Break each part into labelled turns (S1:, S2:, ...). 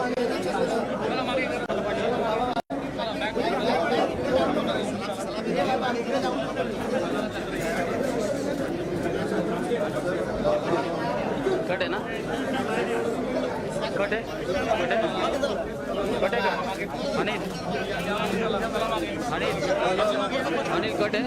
S1: Cut है ना, cut है, कट है, कट है क्या अनिल, अनिल, अनिल कट है।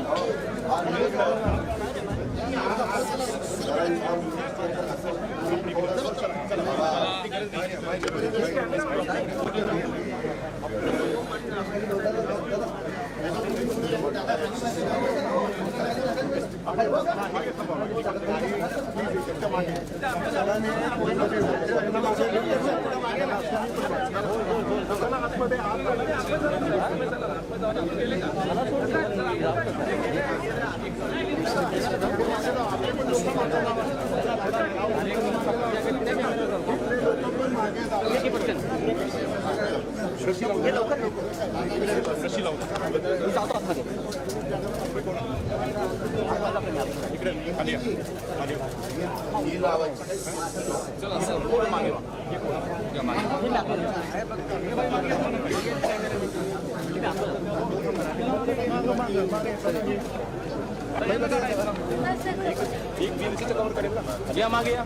S1: या मागे या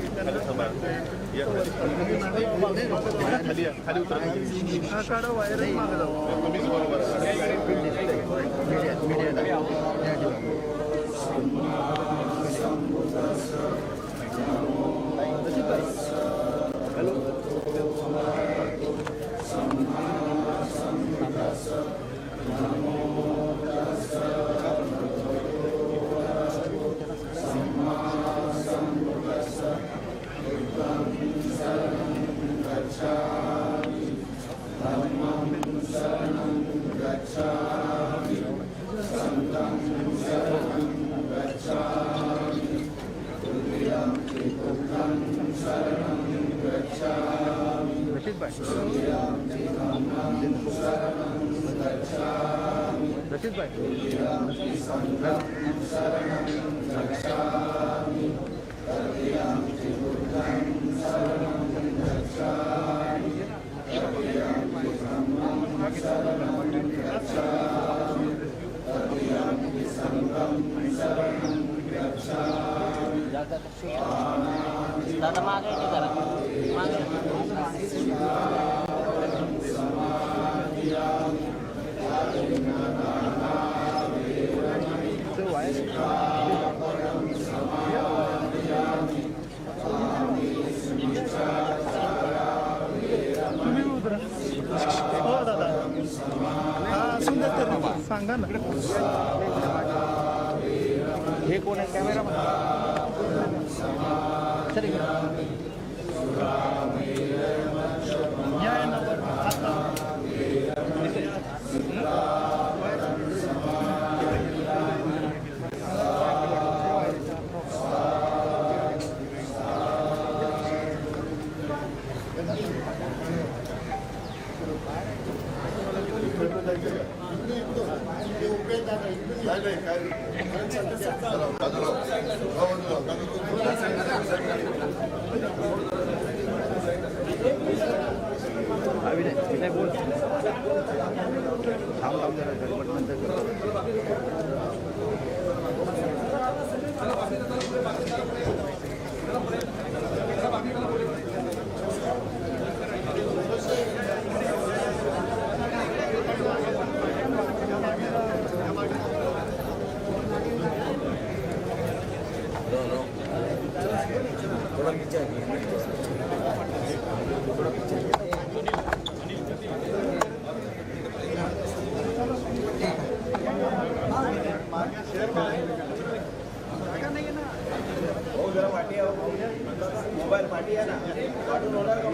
S1: खाली उतर दादा मागे की करा मागे सांगा ना हे कोण आहे कॅमेरा बोल मोबाइल पार्टी है ना कार्टून होणार का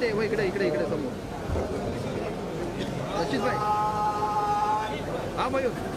S1: ते हो इकडे इकडे इकडे समोर रशीद भाई हा मयूर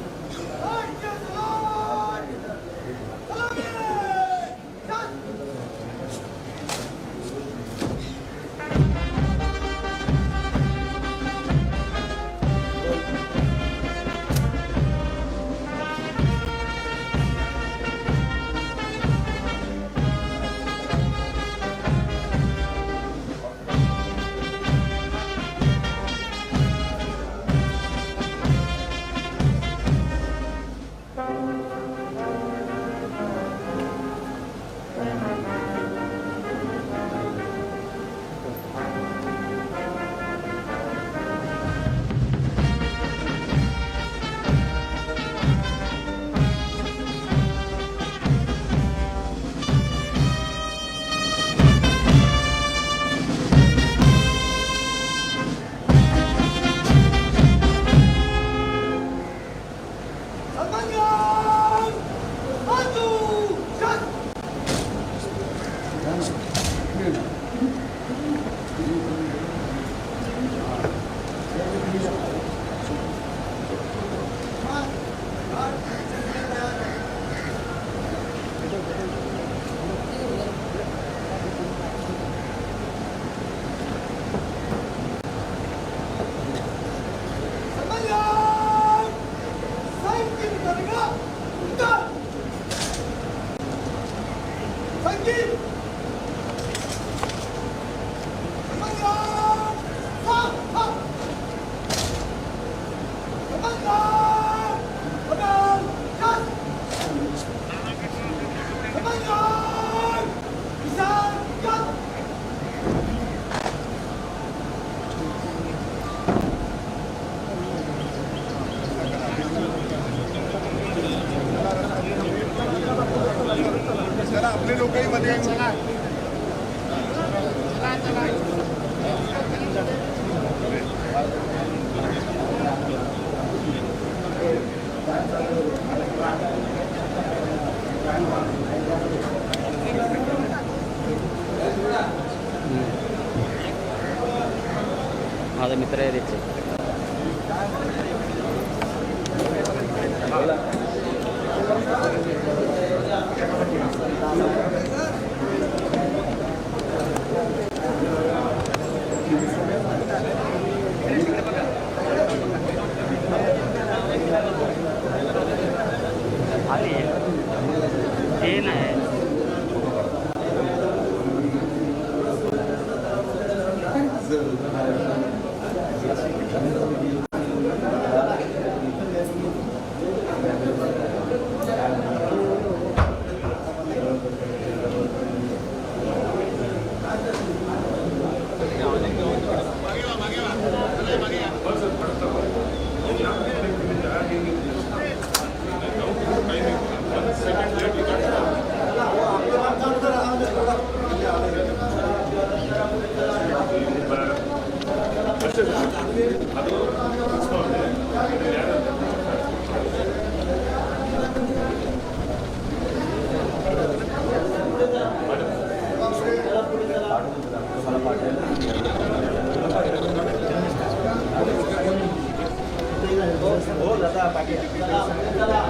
S2: आपले लोकही मध्ये
S3: माझा मित्र आहे त्याचे हे नाही
S2: हो दादा पाटील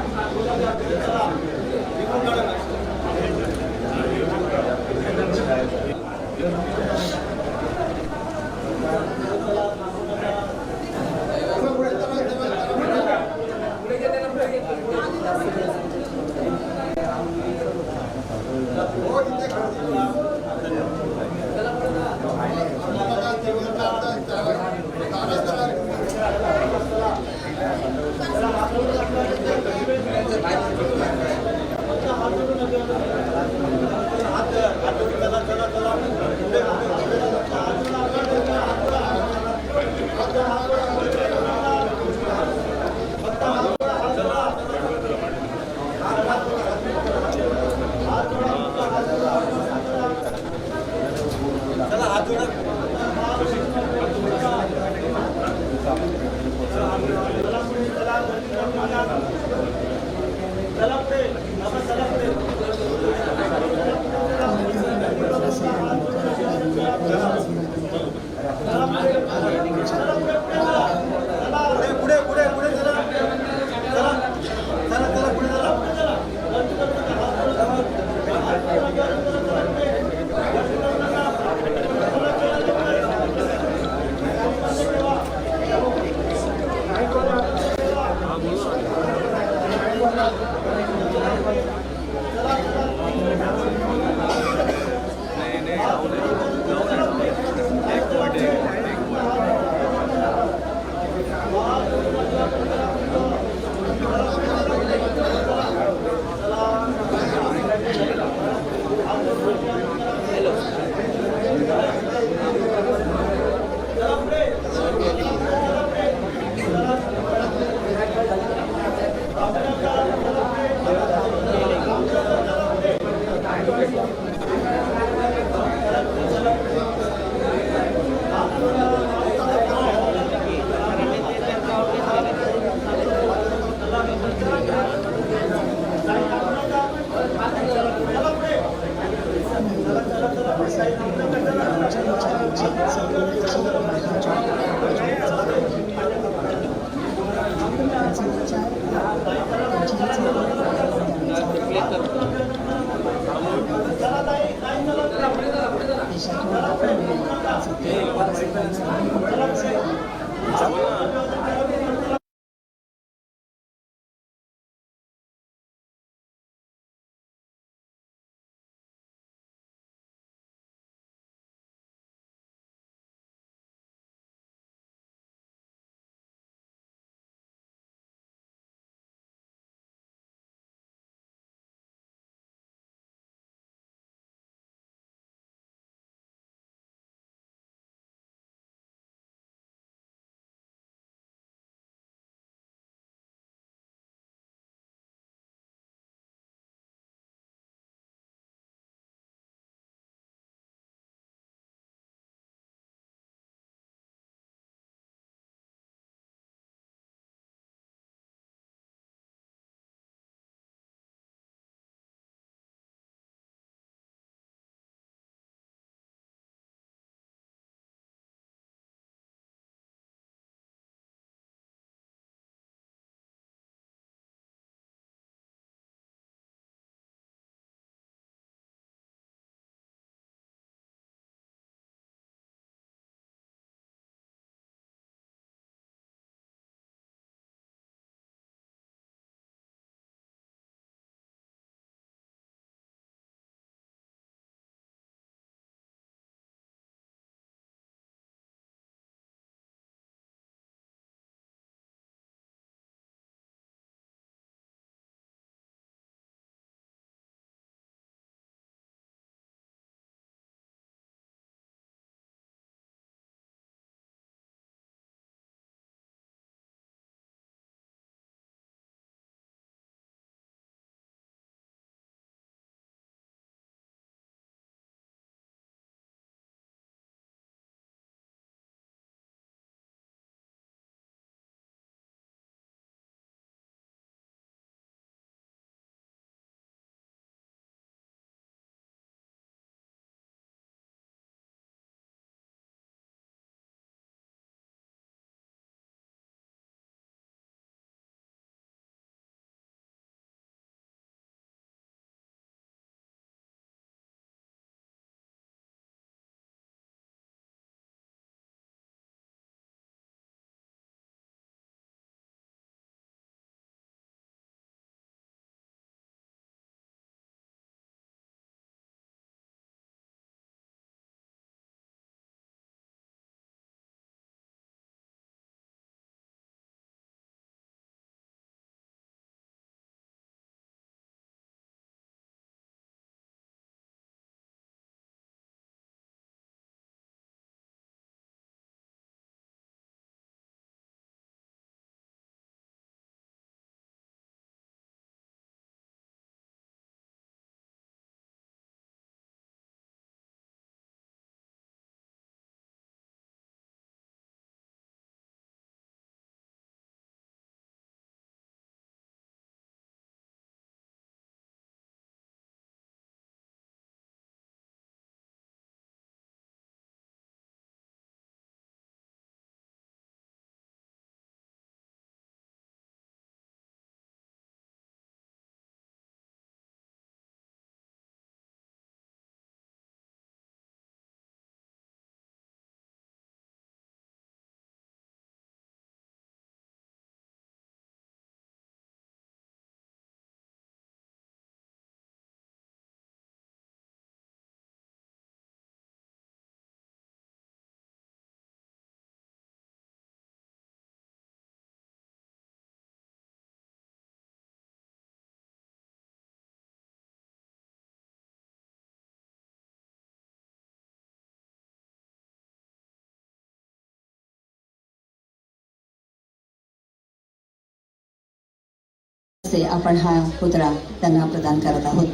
S3: हस्ते आपण हा पुतळा त्यांना प्रदान करत आहोत.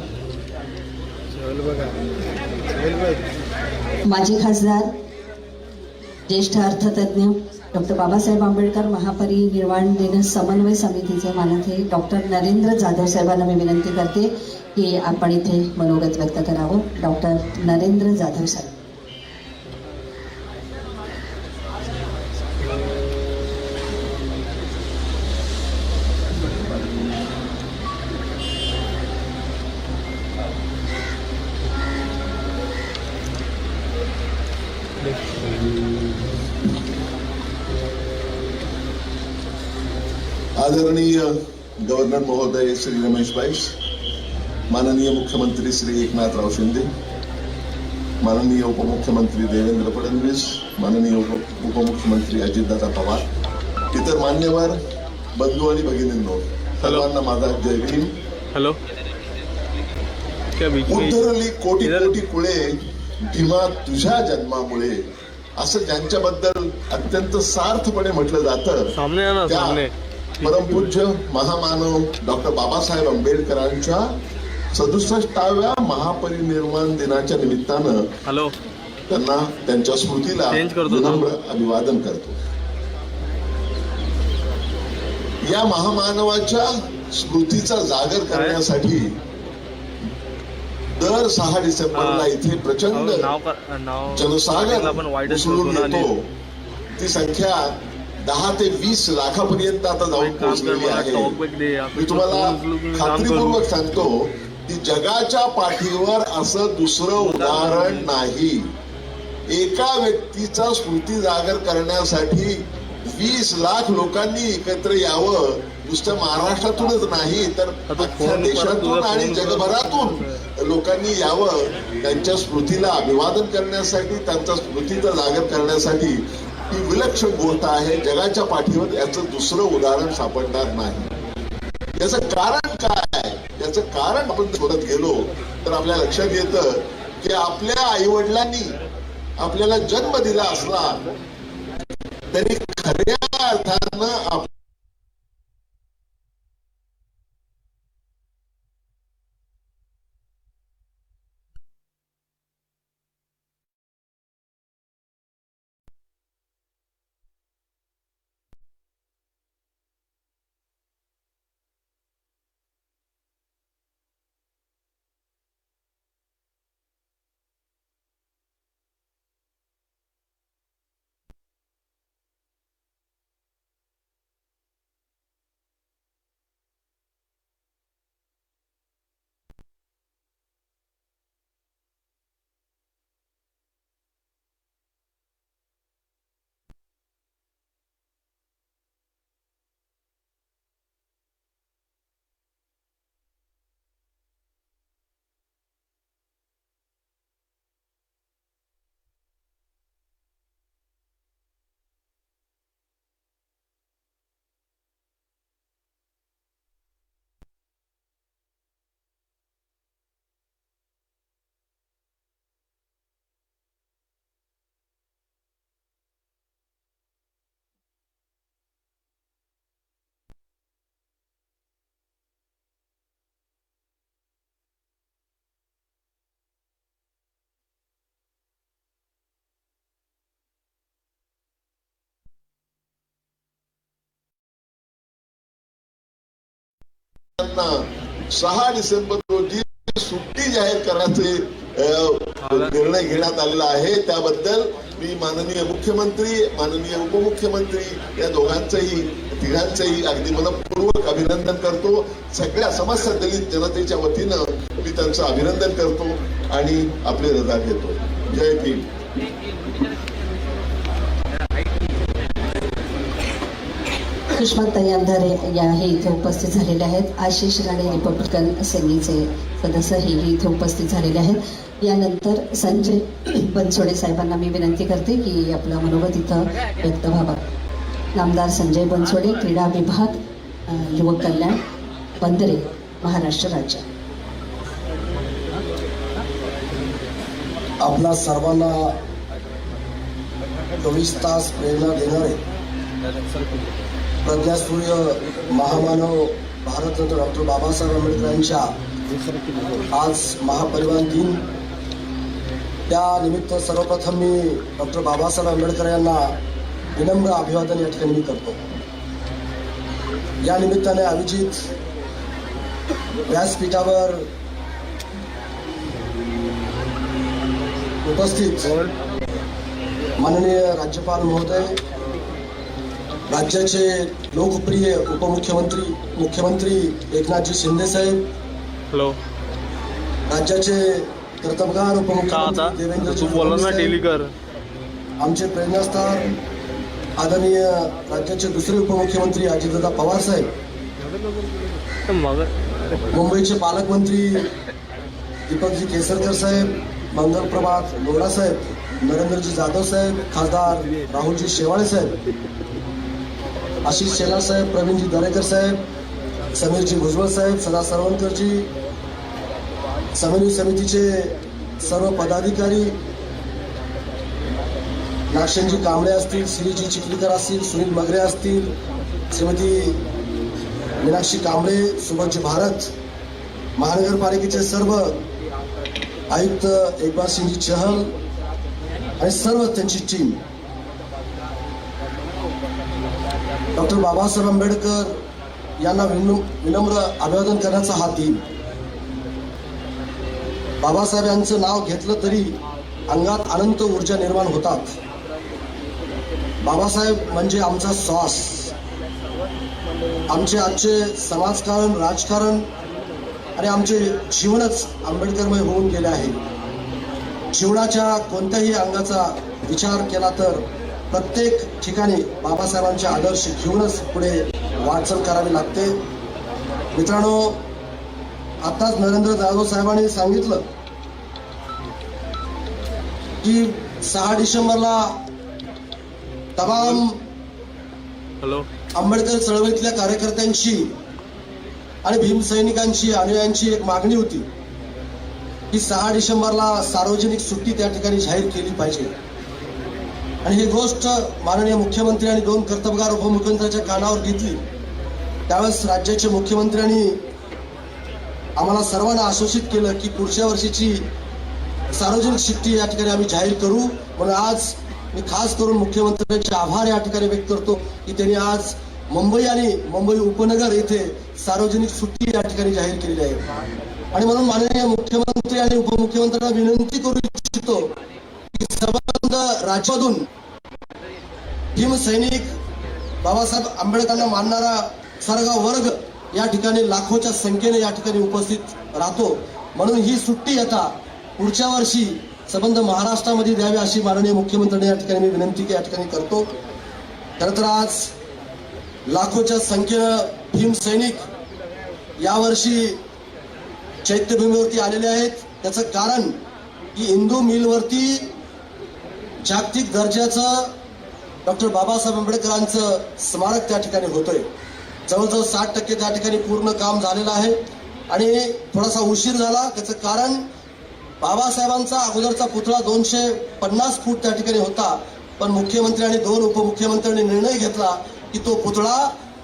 S3: माजी खासदार, ज्येष्ठ अर्थतज्ञ डॉक्टर बाबासाहेब आंबेडकर महापरिनिर्वाण दिन समन्वय समितीचे माननीय डॉक्टर नरेंद्र जाधव साहेबांना मी विनंती करते की आपण इथे मनोगत व्यक्त करावं. डॉक्टर नरेंद्र जाधव साहेब.
S4: आदरणीय गव्हर्नर महोदय श्री रमेश बैस, माननीय मुख्यमंत्री श्री एकनाथराव शिंदे, माननीय उपमुख्यमंत्री देवेंद्र फडणवीस, माननीय उपमुख्यमंत्री अजितदादा पवार, इतर मान्यवर बंधू आणि भगिनींनो, सर्वांना माझा जय भीम.
S1: हेलो.
S4: उद्धरली कोटी कोटी कुळे भीमा तुझ्या जन्मामुळे, असं ज्यांच्याबद्दल अत्यंत सार्थपणे म्हटलं जातं
S1: सामने आना सामने.
S4: परमपूज्य महामानव डॉक्टर बाबासाहेब आंबेडकरांच्या 67व्या महापरिनिर्वाण दिनाच्या निमित्तानं
S1: हॅलो
S4: त्यांना त्यांच्या स्मृतीला विनम्र अभिवादन करतो. या महामानवाच्या स्मृतीचा जागर करण्यासाठी दर 6 डिसेंबरला इथे प्रचंड जनसागर उसळून येतो. ती संख्या 10 ते 20 लाखापर्यंत आता जाऊन पोहोचलेली आहे. मी तुम्हाला खात्रीपूर्वक सांगतो की जगाच्या पाठीवर असं दुसरं उदाहरण नाही. एका व्यक्तीचा स्मृती जागर करण्यासाठी 20 लाख लोकांनी एकत्र यावं. नुसतं महाराष्ट्रातूनच नाही तर अख्ख्या देशातून आणि जगभरातून लोकांनी यावं. त्यांच्या स्मृतीला अभिवादन करण्यासाठी, त्यांच्या स्मृतीचा जागर करण्यासाठी ही विलक्षण गोष्ट आहे. जगाच्या पाठीवर याचं दुसरं उदाहरण सापडणार नाही. याचं कारण काय? याचं कारण आपण शोधत गेलो तर आपल्या लक्षात येतं की आपल्या आईवडिलांनी आपल्याला जन्म दिला असला तरी खऱ्या अर्थानं त्यांना 6 डिसेंबर रोजी सुट्टी जाहीर करण्याचे निर्णय घेण्यात आलेला आहे. त्याबद्दल मी माननीय मुख्यमंत्री, माननीय उपमुख्यमंत्री या दोघांचंही तिघांचंही अगदी मनपूर्वक अभिनंदन करतो. सगळ्या समस्त दलित जनतेच्या वतीनं मी त्यांचं अभिनंदन करतो आणि आपली रजा घेतो. जय भीम.
S3: सुषमाताई अंधारे याही इथे उपस्थित झालेले आहेत. आशिष राणे रिपब्लिकन सेनेचे सदस्यही इथे उपस्थित झालेले आहेत. यानंतर संजय बनसोडे साहेबांना मी विनंती करते की आपलं मनोगत इथं व्यक्त व्हावं. नामदार संजय बनसोडे, क्रीडा विभाग, युवक कल्याण, बंदरे, महाराष्ट्र राज्य.
S5: आपला सर्वांना 24 तास प्रेरणा देणारे प्रज्ञासूर्य महामानव भारतरत्न डॉक्टर बाबासाहेब आंबेडकरांच्या आज महापरिनिर्वाण दिन, त्या निमित्त सर्वप्रथम मी डॉक्टर बाबासाहेब आंबेडकर यांना विनम्र अभिवादन या ठिकाणी मी करतो. या निमित्ताने अभिजित व्यासपीठावर उपस्थित माननीय राज्यपाल महोदय, राज्याचे लोकप्रिय उपमुख्यमंत्री मुख्यमंत्री एकनाथजी शिंदे साहेब,
S1: हॅलो
S5: राज्याचे कर्तबगार उपमुख्यमंत्री देवेंद्रजी फडणवीस, आमचे प्रेरणास्थान आदरणीय राज्याचे दुसरे उपमुख्यमंत्री अजितदादा पवार साहेब, मुंबईचे पालकमंत्री दीपकजी केसरकर साहेब, मंगल प्रभात लोढा साहेब, नरेंद्रजी जाधव साहेब, खासदार राहुलजी शेवाळे साहेब, आशिष शेलार साहेब, प्रवीणजी दरेकर साहेब, समीरजी भुजबळ साहेब, सदा सरवणकरजी, समन्वय समितीचे सर्व पदाधिकारी, नागशेनजी कांबळे असतील, श्रीजी चिखलीकर असतील, सुनील मगरे असतील, श्रीमती मीनाक्षी कांबळे, सुभाषजी भारत, महानगरपालिकेचे सर्व आयुक्त एकबार सिंहजी चहल आणि सर्व त्यांची टीम, डॉक्टर बाबासाहेब आंबेडकर यांना विनम्र अभिवादन करण्याचा हा दिन. बाबासाहेब यांचं नाव घेतलं तरी अंगात अनंत ऊर्जा निर्माण होतात. बाबासाहेब म्हणजे आमचा श्वास. आमचे आजचे समाजकारण, राजकारण आणि आमचे जीवनच आंबेडकरमय होऊन गेले आहे. जीवनाच्या कोणत्याही अंगाचा विचार केला तर प्रत्येक ठिकाणी बाबासाहेबांचे आदर्श घेऊनच पुढे वाटचाल करावी लागते. मित्रांनो, आताच नरेंद्र जाधव साहेबांनी सांगितलं की 6 डिसेंबरला तमाम आंबेडकर चळवळीतल्या कार्यकर्त्यांची आणि भीमसैनिकांची अनुयायांची एक मागणी होती की 6 डिसेंबरला सार्वजनिक सुट्टी त्या ठिकाणी जाहीर केली पाहिजे. आणि ही गोष्ट माननीय मुख्यमंत्री आणि 2 कर्तबगार उपमुख्यमंत्र्यांच्या कानावर घेतली. त्यावेळेस राज्याचे मुख्यमंत्र्यांनी आम्हाला सर्वांना आश्वासित केलं की पुढच्या वर्षीची सार्वजनिक सुट्टी या ठिकाणी आम्ही जाहीर करू. म्हणून आज मी खास करून मुख्यमंत्र्यांचे आभार या ठिकाणी व्यक्त करतो की त्यांनी आज मुंबई आणि मुंबई उपनगर येथे सार्वजनिक सुट्टी या ठिकाणी जाहीर केलेली आहे. आणि म्हणून माननीय मुख्यमंत्री आणि उपमुख्यमंत्र्यांना विनंती करू इच्छितो की संबंध राज्यातून भीमसैनिक बाबासाहेब आंबेडकरांना मानणारा सर्व वर्ग या ठिकाणी लाखोच्या संख्येने या ठिकाणी उपस्थित राहतो. म्हणून ही सुट्टी आता पुढच्या वर्षी संबंध महाराष्ट्रामध्ये द्यावी अशी माननीय मुख्यमंत्र्यांनी या ठिकाणी मी विनंती या ठिकाणी करतो. खरं तर आज लाखोच्या संख्येनं भीमसैनिक यावर्षी चैत्यभूमीवरती आलेले आहेत. त्याचं कारण की इंदू मिलवरती जागतिक दर्जाचं डॉक्टर बाबासाहेब आंबेडकरांचं स्मारक त्या ठिकाणी होतोय. जवळजवळ 60% त्या ठिकाणी पूर्ण काम झालेलं आहे आणि थोडासा उशीर झाला. त्याचं कारण बाबासाहेबांचा अगोदरचा पुतळा 250 फूट त्या ठिकाणी होता, पण मुख्यमंत्री आणि 2 उपमुख्यमंत्र्यांनी निर्णय घेतला की तो पुतळा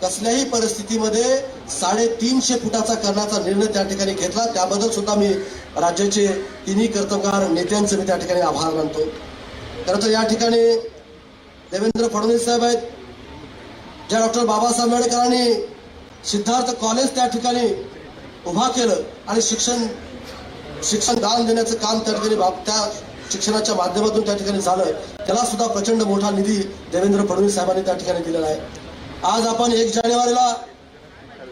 S5: कसल्याही परिस्थितीमध्ये 350 फुटाचा करण्याचा निर्णय त्या ठिकाणी घेतला. त्याबद्दल सुद्धा मी राज्याचे तिन्ही कर्तबगार नेत्यांचे मी त्या ठिकाणी आभार मानतो. खरं तर या ठिकाणी देवेंद्र फडणवीस साहेब आहेत, ज्या डॉक्टर बाबासाहेब आंबेडकरांनी सिद्धार्थ कॉलेज त्या ठिकाणी उभा केलं आणि शिक्षण दान देण्याचं काम त्या ठिकाणी त्या शिक्षणाच्या माध्यमातून त्या ठिकाणी झालं. त्याला सुद्धा प्रचंड मोठा निधी देवेंद्र फडणवीस साहेबांनी त्या ठिकाणी दिलेला आहे. आज आपण 1 जानेवारीला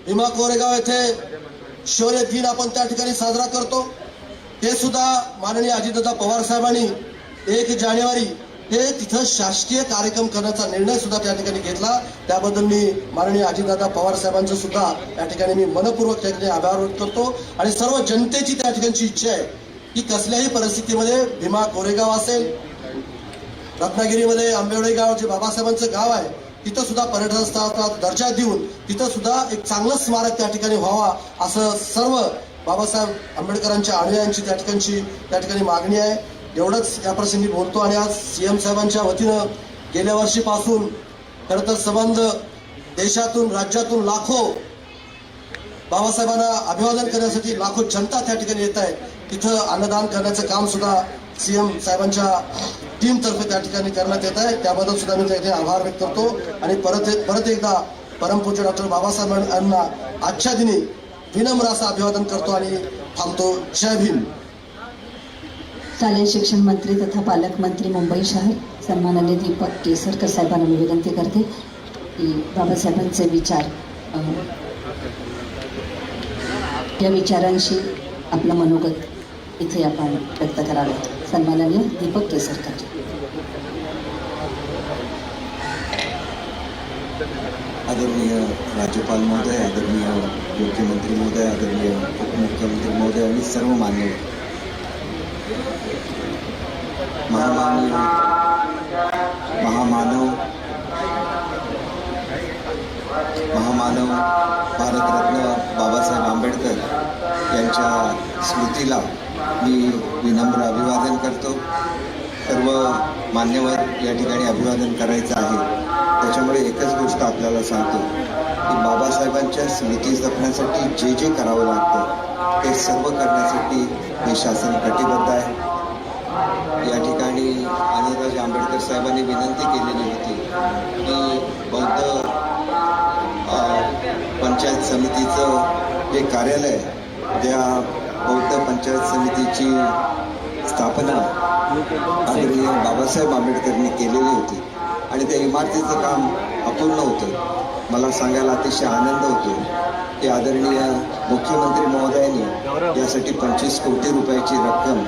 S5: भीमा कोरेगाव येथे शौर्य दिन आपण त्या ठिकाणी साजरा करतो. ते सुद्धा माननीय अजितदादा पवार साहेबांनी 1 जानेवारी हे तिथं शासकीय कार्यक्रम करण्याचा निर्णय सुद्धा त्या ठिकाणी घेतला. त्याबद्दल मी माननीय अजितदादा पवार साहेबांचं सुद्धा त्या ठिकाणी मी मनपूर्वक त्या ठिकाणी आभार व्यक्त करतो. आणि सर्व जनतेची त्या ठिकाणची इच्छा आहे की कसल्याही परिस्थितीमध्ये भीमा कोरेगाव असेल, रत्नागिरीमध्ये आंबेवडे गाव जे बाबासाहेबांचं गाव आहे तिथं सुद्धा पर्यटन स्थळाचा दर्जा देऊन तिथं सुद्धा एक चांगलं स्मारक त्या ठिकाणी व्हावा असं सर्व बाबासाहेब आंबेडकरांच्या अनुयायांची त्या ठिकाणी मागणी आहे. एवढंच या प्रसंगी बोलतो. आणि आज सीएम साहेबांच्या वतीनं गेल्या वर्षीपासून खरं तर संबंध देशातून राज्यातून लाखो बाबासाहेबांना अभिवादन करण्यासाठी लाखो जनता त्या ठिकाणी येत आहे. तिथं अन्नदान करण्याचं काम सुद्धा सीएम साहेबांच्या टीम तर्फे त्या ठिकाणी करण्यात येत आहे. त्याबद्दल सुद्धा मी त्याचे आभार व्यक्त करतो आणि परत एकदा परमपूज्य डॉक्टर बाबासाहेबांना आजच्या दिनी विनम्र असं अभिवादन करतो आणि थांबतो. जय भीम.
S3: शालेय शिक्षण मंत्री तथा पालकमंत्री मुंबई शहर सन्माननीय दीपक केसरकर साहेबांना मी विनंती करते की बाबासाहेबांचे विचार या विचारांशी आपलं मनोगत इथे आपण व्यक्त करावे. सन्माननीय दीपक केसरकर.
S6: आदरणीय राज्यपाल महोदय, आदरणीय मुख्यमंत्री महोदय, आदरणीय उपमुख्यमंत्री महोदय आणि सर्व मान्यवर, महामानव भारतरत्न बाबासाहेब आंबेडकर यांच्या स्मृतीला मी विनम्र अभिवादन करतो. सर्व मान्यवर या ठिकाणी अभिवादन करायचं आहे. त्याच्यामुळे एकच गोष्ट आपल्याला सांगतो की बाबासाहेबांच्या स्मृती जपण्यासाठी जे जे करावं लागतं ते सर्व करण्यासाठी हे शासन कटिबद्ध आहे. या ठिकाणी आनंदराज आंबेडकर साहेबांनी विनंती केलेली होती की बौद्ध पंचायत समितीचं जे कार्यालय, त्या बौद्ध पंचायत समितीची स्थापना आदरणीय बाबासाहेब आंबेडकरांनी केलेली होती आणि त्या इमारतीचं काम अपूर्ण होतं. मला सांगायला अतिशय आनंद होतो की आदरणीय मुख्यमंत्री महोदयांनी यासाठी 25 कोटी रुपयाची रक्कम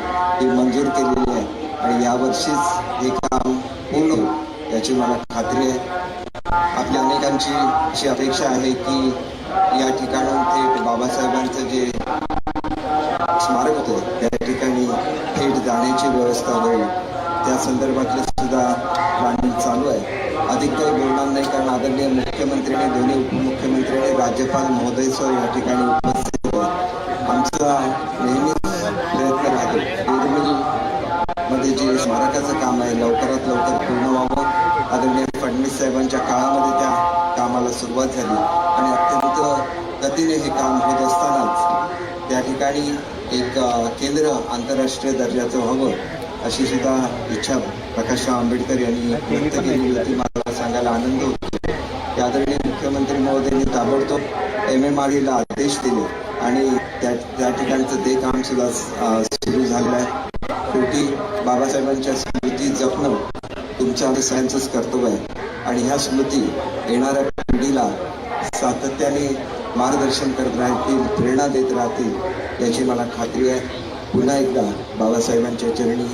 S6: ही मंजूर केलेली आहे आणि यावर्षीच हे काम पूर्ण होईल याची मला खात्री आहे. आपल्या अनेकांची अशी अपेक्षा आहे की या ठिकाणून थेट बाबासाहेबांचं जे स्मारक होतं त्या ठिकाणी थेट जाण्याची व्यवस्था होईल. त्या संदर्भातलं सुद्धा प्लॅनिंग चालू आहे. अधिक काही बोलणार नाही कारण आदरणीय मुख्यमंत्र्यांनी, दोन्ही उपमुख्यमंत्र्यांनी, राज्यपाल महोदय सर या ठिकाणी उपस्थित आहेत. आमचा नेहमीच प्रयत्न राहतो मध्ये जे स्मारकाचं काम आहे लवकरात लवकर पूर्ण व्हावं. आदरणीय फडणवीस साहेबांच्या काळामध्ये त्या कामाला सुरुवात झाली आणि अत्यंत गतीने हे काम होत असतानाच त्या ठिकाणी एक केंद्र आंतरराष्ट्रीय दर्जाचं व्हावं अशी सुद्धा इच्छा प्रकाशराव आंबेडकर यांनी व्यक्त केलेली होती. मला सांगायला आनंद होतो की आदरणीय मुख्यमंत्री महोदयांनी ताबडतोब MMRE ला आदेश दिले आणि त्या ठिकाणचं ते काम सुद्धा सुरू झालेलं आहे. शेवटी बाबासाहेबांच्या स्मृती जपणं तुमचं आणि सगळ्यांचंच कर्तव्य आहे आणि ह्या स्मृती येणाऱ्या पिढीला सातत्याने मार्गदर्शन करत राहतील, प्रेरणा देत राहतील याची मला खात्री आहे. पुन्हा एकदा बाबासाहेबांच्या चरणी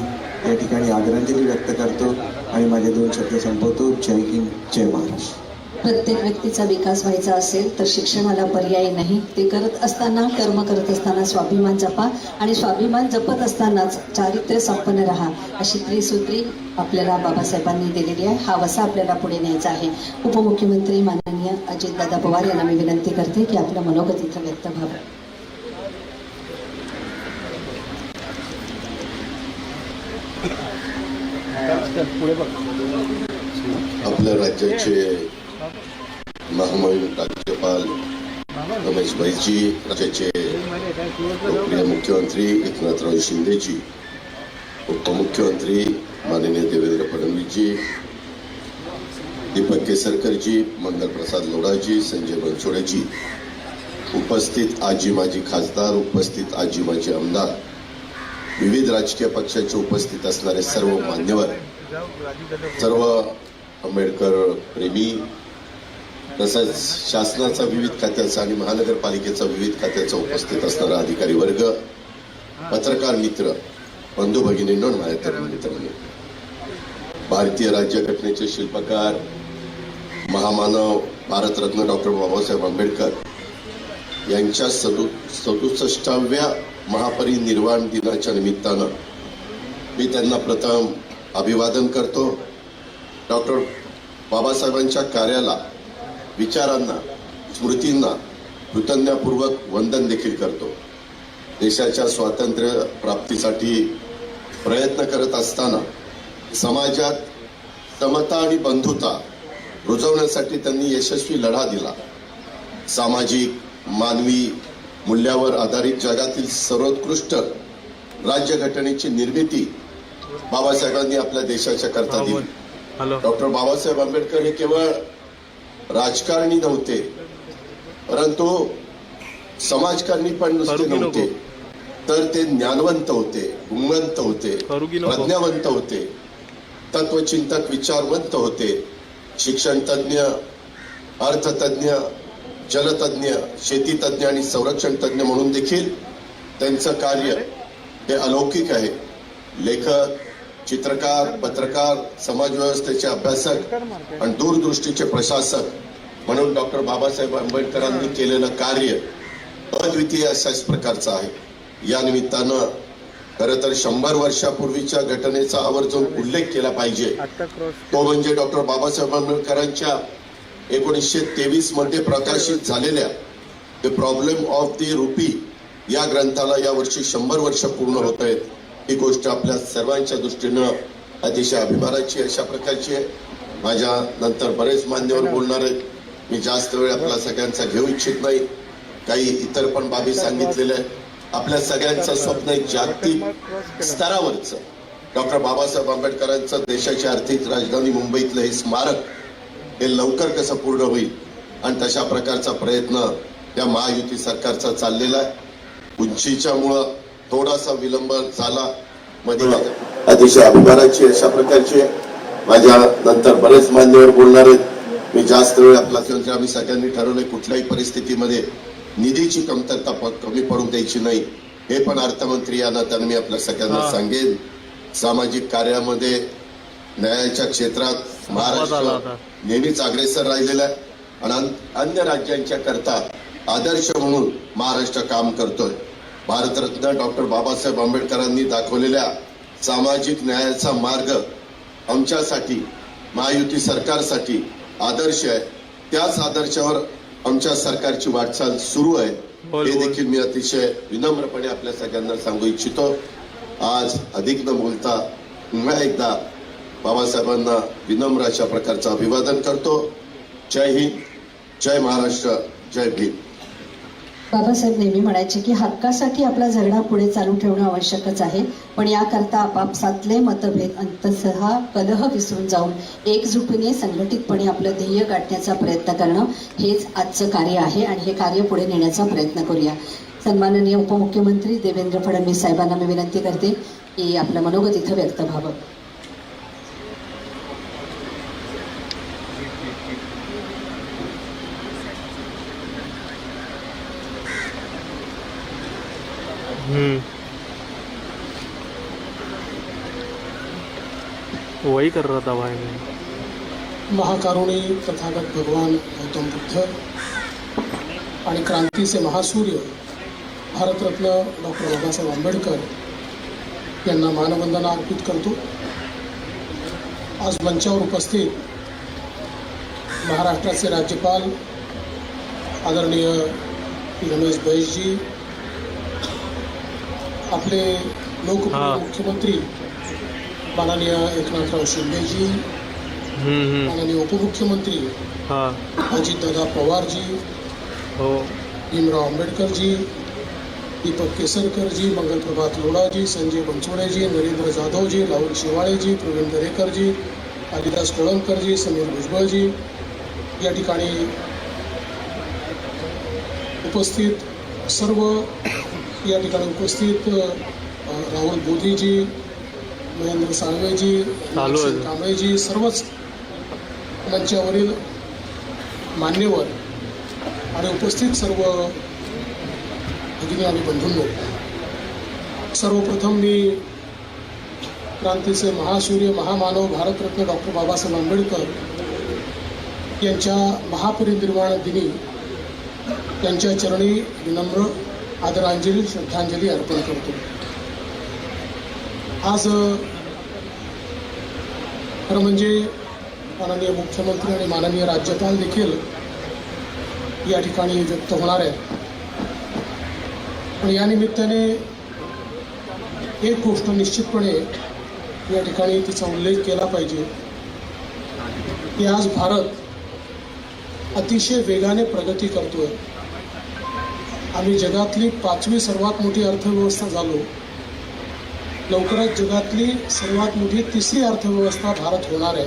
S6: या ठिकाणी आदरांजली व्यक्त करतो आणि माझे 2 शब्द संपवतो. जय हिंद, जय महाराष्ट्र.
S3: प्रत्येक व्यक्तीचा विकास व्हायचा असेल तर शिक्षणाला पर्याय नाही. ते करत असताना, कर्म करत असताना स्वाभिमान जपा आणि स्वाभिमान जपत असतानाच चारित्र्य संपन्न राहा अशी त्रिसूत्री आपल्याला बाबासाहेबांनी दिलेली आहे. हा वसा आपल्याला पुढे न्यायचा आहे. उपमुख्यमंत्री माननीय अजितदादा पवार यांना मी विनंती करते की आपलं मनोगत इथं व्यक्त व्हावं.
S4: आपल्या राज्याचे महामहिम राज्यपाल रमेश भाईजी, राज्याचे लोकप्रिय मुख्यमंत्री एकनाथराव शिंदेजी, उपमुख्यमंत्री माननीय देवेंद्र फडणवीसजी, दीपक केसरकरजी, मंगल प्रसाद लोढाजी, संजय बनसोडेजी, उपस्थित आजी माजी खासदार, उपस्थित आजी माजी आमदार, विविध राजकीय पक्षाचे उपस्थित असणारे सर्व मान्यवर, सर्व आंबेडकर प्रेमी, तसंच शासनाचा विविध खात्याचा आणि महानगरपालिकेचा विविध खात्याचा उपस्थित असणारा अधिकारी वर्ग, पत्रकार मित्र, बंधू भगिनींनो, माझ्या तरुण मित्रांनो, भारतीय राज्यघटनेचे शिल्पकार, महामानव भारतरत्न डॉक्टर बाबासाहेब आंबेडकर यांच्या 67व्या महापरिनिर्वाण दिनाच्या निमित्तानं मी त्यांना प्रथम अभिवादन करतो. डॉक्टर बाबासाहेबांच्या कार्याला, विचारांना, स्मृतींना कृतज्ञतापूर्वक वंदन देखील करतो. देशाच्या स्वातंत्र्य प्राप्तीसाठी प्रयत्न करत असताना समाजात समता आणि बंधुता रुजवण्यासाठी त्यांनी यशस्वी लढा दिला. सामाजिक, मानवी मूल्यावर आधारित जगातील सर्वोत्कृष्ट राज्यघटनेची निर्मिती बाबासाहेबांनी आपल्या देशाच्या करता दिली. डॉक्टर बाबासाहेब आंबेडकर हे केवळ राजकारणी नव्हते, परंतु समाजकारणी पण नुसते नव्हते, तर ते ज्ञानवंत होते, गुणवंत होते, प्रज्ञावंत होते, तत्वचिंतक, विचारवंत होते, शिक्षण तज्ञ, अर्थतज्ञ, जलतज्ञ, शेतीतज्ञ आणि संरक्षण तज्ञ म्हणून देखील त्यांचं कार्य हे अलौकिक आहे. लेखक, चित्रकार, पत्रकार, समाजव्यवस्थेचे अभ्यासक आणि दूरदृष्टीचे प्रशासक म्हणून डॉक्टर बाबासाहेब आंबेडकरांनी केलेलं कार्य अद्वितीय अशाच प्रकारचं आहे. या निमित्तानं खरं तर 100 वर्षापूर्वीच्या घटनेचा आवर्जून उल्लेख केला पाहिजे. तो म्हणजे डॉक्टर बाबासाहेब आंबेडकरांच्या 1923 मध्ये प्रकाशित झालेल्या the problem of the rupee या ग्रंथाला यावर्षी 100 वर्ष पूर्ण होत आहेत. ही गोष्ट आपल्या सर्वांच्या दृष्टीनं अतिशय अभिमानाची अशा प्रकारची आहे. माझ्या नंतर बरेच मान्यवर बोलणार आहेत. मी जास्त वेळ आपला सगळ्यांचा घेऊ इच्छित नाही. काही इतर पण बाबी सांगितलेल्या आहेत. आपल्या सगळ्यांचं स्वप्न एक जागतिक स्तरावरचं डॉक्टर बाबासाहेब आंबेडकरांचं देशाची आर्थिक राजधानी मुंबईतलं हे स्मारक हे लवकर कसं पूर्ण होईल आणि तशा प्रकारचा प्रयत्न या महायुती सरकारचा चाललेला आहे. उंचीच्या मुळे थोडासा विलंब झाला मध्ये. अतिशय अभिमानाची अशा प्रकारची माझ्या नंतर बरेच मान्यवर बोलणार आहेत. मी जास्त वेळ आपला आम्ही सगळ्यांनी ठरवलंय कुठल्याही परिस्थितीमध्ये निधीची कमतरता कमी पडू द्यायची नाही. हे पण अर्थमंत्री या नात्याने मी आपल्या सगळ्यांना सांगेन. सामाजिक कार्यामध्ये न्यायाच्या क्षेत्रात महाराष्ट्र नेहमीच अग्रेसर राहिलेला आहे आणि अन्य राज्यांच्या करता आदर्श म्हणून महाराष्ट्र काम करतोय. भारतरत्न डॉक्टर बाबासाहेब आंबेडकरांनी दाखवलेल्या सामाजिक न्यायाचा मार्ग आमच्यासाठी, महायुती सरकारसाठी आदर्श आहे. त्याच आदर्शावर आमच्या सरकारची वाटचाल सुरू आहे. हे देखील मी अतिशय विनम्रपणे आपल्या सगळ्यांना सांगू इच्छितो. आज अधिक न बोलता पुन्हा एकदा बाबासाहेबांना विनम्र अशा प्रकारचं अभिवादन करतो. जय हिंद, जय महाराष्ट्र, जय भीम.
S3: बाबासाहेब नेहमी म्हणायचे की हक्कासाठी आपला झगडा पुढे चालू ठेवणं आवश्यकच आहे, पण याकरता आपापसातले मतभेद अंततः कलह विसरून जाऊन एकजुटीने संघटितपणे आपलं ध्येय गाठण्याचा प्रयत्न करणं हेच आजचं कार्य आहे आणि हे कार्य पुढे नेण्याचा प्रयत्न करूया. सन्माननीय उपमुख्यमंत्री देवेंद्र फडणवीस साहेबांना मी विनंती करते की आपलं मनोगत इथं व्यक्त व्हावं.
S1: वही कर रहा था भाई.
S7: महाकारुणी तथागत भगवान गौतम बुद्ध आणि क्रांतीचे महासूर्य भारतरत्न डॉक्टर बाबासाहेब आंबेडकर यांना मानवंदना अर्पित करतो. आज मंचावर उपस्थित महाराष्ट्राचे राज्यपाल आदरणीय रमेश बैसजी, आपले लोकप्रिय मुख्यमंत्री माननीय एकनाथराव शिंदेजी, माननीय उपमुख्यमंत्री अजितदादा पवारजी, भीमराव आंबेडकरजी, दीपक केसरकरजी, मंगलप्रभात लोढाजी, संजय बनसोडेजी, नरेंद्र जाधवजी, राहुल शेवाळेजी, प्रवीण दरेकरजी, कालिदास कोळंबकरजी, समीर भुजबळजी, या ठिकाणी उपस्थित सर्व, या ठिकाणी उपस्थित राहुल मोदीजी, महेंद्र साळवेजी, कांबळेजी, सर्वच मंचावरील मान्यवर आणि उपस्थित सर्व भगिनी आणि बंधूंनो, सर्वप्रथम मी क्रांतीचे महासूर्य महामानव भारतरत्न डॉक्टर बाबासाहेब आंबेडकर यांच्या महापरिनिर्वाण दिनी त्यांच्या चरणी विनम्र आदरांजली श्रद्धांजली अर्पण करतो. आज खरं म्हणजे माननीय मुख्यमंत्री आणि माननीय राज्यपाल देखील या ठिकाणी व्यक्त होणार आहेत. पण या निमित्ताने एक गोष्ट निश्चितपणे या ठिकाणी तिचा उल्लेख केला पाहिजे की आज भारत अतिशय वेगाने प्रगती करतोय. आम्ही जगातली 5वी सर्वात मोठी अर्थव्यवस्था झालो. लवकरच जगातली सर्वात मोठी 3री अर्थव्यवस्था भारत होणार आहे.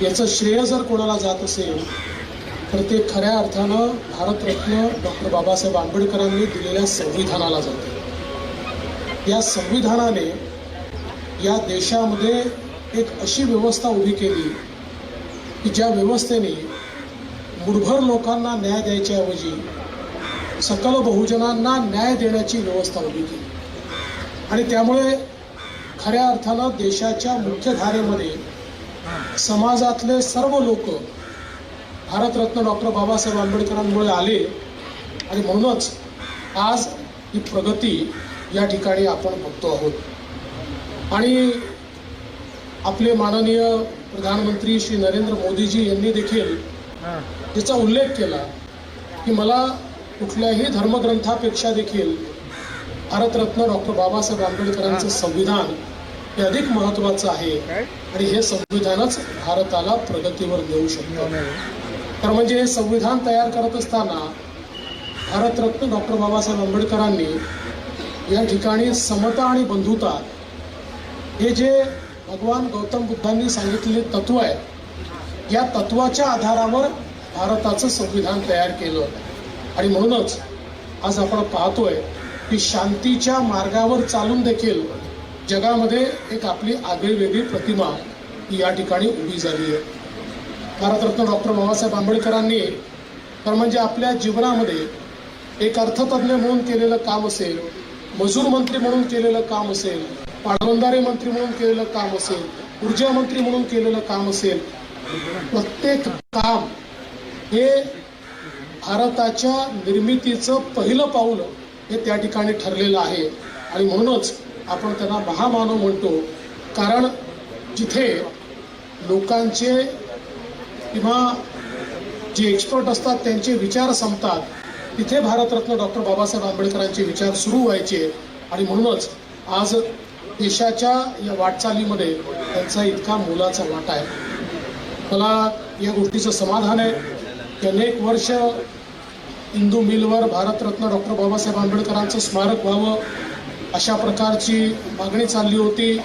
S7: याचं श्रेय जर कोणाला जात असेल तर ते खऱ्या अर्थानं भारतरत्न डॉक्टर बाबासाहेब आंबेडकरांनी दिलेल्या संविधानाला जाते. या संविधानाने या देशामध्ये एक अशी व्यवस्था उभी केली की ज्या व्यवस्थेने मूठभर लोकांना न्याय द्यायच्याऐवजी सकल बहुजनांना न्याय देण्याची व्यवस्था उभी केली. आणि त्यामुळे खऱ्या अर्थानं देशाच्या मुख्यधारेमध्ये समाजातले सर्व लोक भारतरत्न डॉक्टर बाबासाहेब आंबेडकरांमुळे आले. आणि म्हणूनच आज ही प्रगती या ठिकाणी आपण बघतो आहोत. आणि आपले माननीय प्रधानमंत्री श्री नरेंद्र मोदीजी यांनी देखील याचा उल्लेख केला की मला कुठल्याही धर्मग्रंथापेक्षा देखील भारतरत्न डॉक्टर बाबासाहेब आंबेडकरांचं संविधान हे अधिक महत्त्वाचं आहे आणि हे संविधानच भारताला प्रगतीवर नेऊ शकतं. तर म्हणजे हे संविधान तयार करत असताना भारतरत्न डॉक्टर बाबासाहेब आंबेडकरांनी या ठिकाणी समता आणि बंधुता हे जे भगवान गौतम बुद्धांनी सांगितलेले तत्व आहे, या तत्वाच्या आधारावर भारताचं संविधान तयार केलं. आणि म्हणूनच आज आपण पाहतोय की शांतीच्या मार्गावर चालून देखील जगामध्ये एक आपली आगळीवेगळी प्रतिमा ही या ठिकाणी उभी झाली आहे. भारतरत्न डॉक्टर बाबासाहेब आंबेडकरांनी तर म्हणजे आपल्या जीवनामध्ये एक अर्थतज्ञ म्हणून केलेलं काम असेल, मजूर मंत्री म्हणून केलेलं काम असेल, पाटबंधारे मंत्री म्हणून केलेलं काम असेल, ऊर्जा मंत्री म्हणून केलेलं काम असेल, प्रत्येक काम हे भारताच्या निर्मितीचं पहिलं पाऊल हे त्या ठिकाणी ठरलेलं आहे. आणि म्हणूनच आपण त्यांना महामानव म्हणतो. कारण जिथे लोकांचे किंवा जे एक्सपर्ट असतात त्यांचे विचार संपतात, तिथे भारतरत्न डॉक्टर बाबासाहेब आंबेडकरांचे विचार सुरू व्हायचे. आणि म्हणूनच आज देशाच्या या वाटचालीमध्ये त्यांचा इतका मोलाचा वाटा आहे. मला या गोष्टीचं समाधान आहे की अनेक वर्ष हिंदू मिलवर भारतरत्न डॉक्टर बाबासाहेब आंबेडकरांचं स्मारक व्हावं अशा प्रकारची मागणी चालली होती.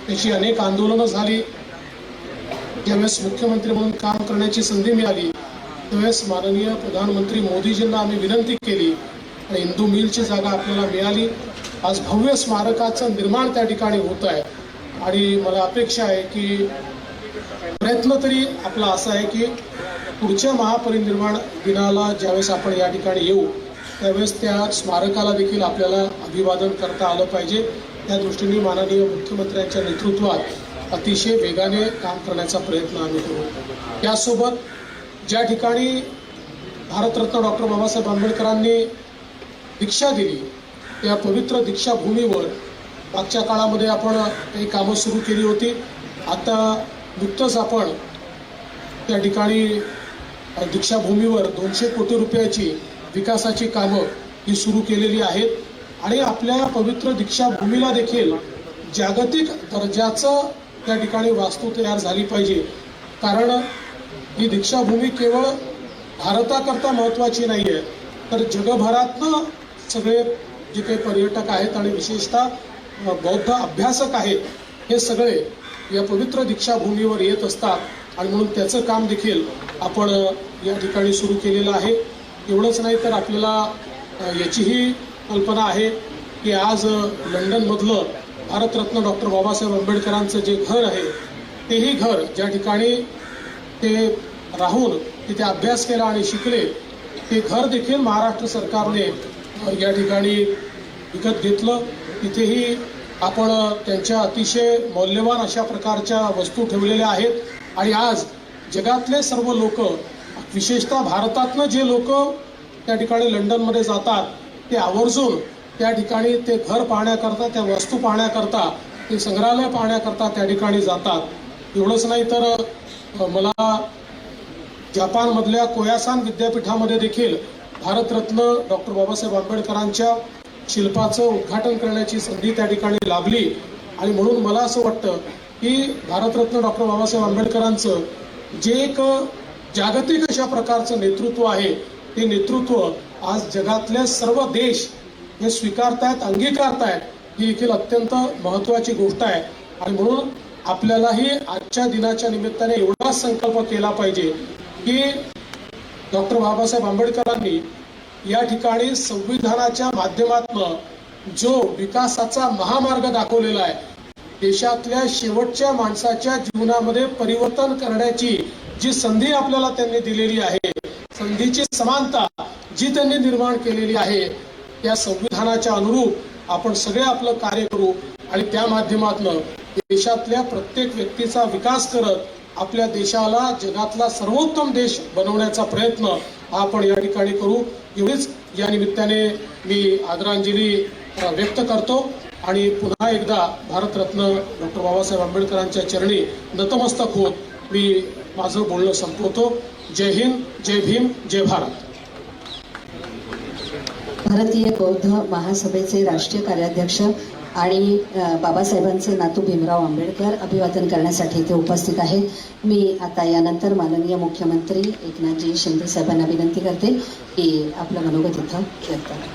S7: त्याची अनेक आंदोलनं झाली. ज्यावेळेस मुख्यमंत्री म्हणून काम करण्याची संधी मिळाली त्यावेळेस माननीय प्रधानमंत्री मोदीजींना आम्ही विनंती केली आणि हिंदू मिलची जागा आपल्याला मिळाली. आज भव्य स्मारकाचं निर्माण त्या ठिकाणी होत आहे. आणि मला अपेक्षा आहे की प्रयत्न तरी आपला असा आहे की पुढच्या महापरिनिर्वाण दिनाला ज्यावेळेस आपण या ठिकाणी येऊ त्यावेळेस त्या स्मारकाला देखील आपल्याला अभिवादन करता आलं पाहिजे. त्या दृष्टीने माननीय मुख्यमंत्र्यांच्या नेतृत्वात अतिशय वेगाने काम करण्याचा प्रयत्न आम्ही करू. त्यासोबत ज्या ठिकाणी भारतरत्न डॉक्टर बाबासाहेब आंबेडकरांनी दीक्षा दिली त्या पवित्र दीक्षाभूमीवर मागच्या काळामध्ये आपण काही कामं सुरू केली होती. आता नुकतंच आपण त्या ठिकाणी दीक्षाभूमीवर 200 कोटी रुपयाची विकासाची कामं ही सुरू केलेली आहेत. आणि आपल्या पवित्र दीक्षाभूमीला देखील जागतिक दर्जाचं त्या ठिकाणी वास्तू तयार झाली पाहिजे. कारण ही दीक्षाभूमी केवळ भारताकरता महत्त्वाची नाही आहे तर जगभरातनं सगळे जे काही पर्यटक आहेत आणि विशेषतः बौद्ध अभ्यासक आहेत हे सगळे या पवित्र दीक्षाभूमीवर येत असतात. आणि म्हणून त्याचं काम देखील आपण या ठिकाणी सुरू केलेलं आहे. एवढंच नाही तर आपल्याला याचीही कल्पना आहे की आज लंडनमधलं भारतरत्न डॉक्टर बाबासाहेब आंबेडकरांचं जे घर आहे तेही घर ज्या ठिकाणी ते राहून तिथे अभ्यास केला आणि शिकले ते घर देखील महाराष्ट्र सरकारने या ठिकाणी विकत घेतलं. तिथेही आपण त्यांच्या अतिशय मौल्यवान अशा प्रकारच्या वस्तू ठेवलेल्या आहेत. आणि आज जगातले सर्व लोक विशेषतः भारतातनं जे लोक त्या ठिकाणी लंडनमध्ये जातात ते आवर्जून त्या ठिकाणी ते घर पाहण्याकरता, त्या वस्तू पाहण्याकरता, ते संग्रहालय पाहण्याकरता त्या ठिकाणी जातात. एवढंच नाही तर मला जपानमधल्या कोयासान विद्यापीठामध्ये देखील भारतरत्न डॉक्टर बाबासाहेब आंबेडकरांच्या शिल्पाचं उद्घाटन करण्याची संधी त्या ठिकाणी लाभली. आणि म्हणून मला असं वाटतं की भारतरत्न डॉक्टर बाबासाहेब आंबेडकरांचं जे एक जागतिक अशा प्रकारचं नेतृत्व आहे ते नेतृत्व आज जगातले सर्व देश हे स्वीकारतायत, अंगीकारतायत, ही देखील अत्यंत महत्वाची गोष्ट आहे. आणि म्हणून आपल्यालाही आजच्या दिनाच्या निमित्ताने एवढाच संकल्प केला पाहिजे की डॉक्टर बाबासाहेब आंबेडकरांनी या ठिकाणी संविधानाच्या माध्यमातून जो विकासाचा महामार्ग दाखवलेला आहे, देशातल्या शेवटच्या माणसाच्या जीवनामध्ये परिवर्तन करण्याची जी संधी आपल्याला त्यांनी दिलेली आहे, संधीची समानता जी त्यांनी निर्माण केलेली आहे, त्या संविधानाच्या अनुरूप आपण सगळे आपलं कार्य करू आणि त्या माध्यमातून देशातल्या प्रत्येक व्यक्तीचा विकास करत आपल्या देशाला जगातला सर्वोत्तम देश बनवण्याचा प्रयत्न आपण या ठिकाणी करू. एवढीच या निमित्ताने मी आदरांजली व्यक्त करतो आणि पुन्हा एकदा भारतरत्न डॉक्टर बाबासाहेब आंबेडकरांच्या चरणी नतमस्तक होत मी माझं बोलणं संपवतो. जय हिंद, जय भीम, जय भारत.
S3: भारतीय बौद्ध महासभेचे राष्ट्रीय कार्याध्यक्ष आणि बाबासाहेबांचे नातू भीमराव आंबेडकर अभिवादन करण्यासाठी इथे उपस्थित आहेत. मी आता यानंतर माननीय मुख्यमंत्री एकनाथजी शिंदे साहेबांना विनंती करते की आपलं मनोगत इथं व्यक्त करा.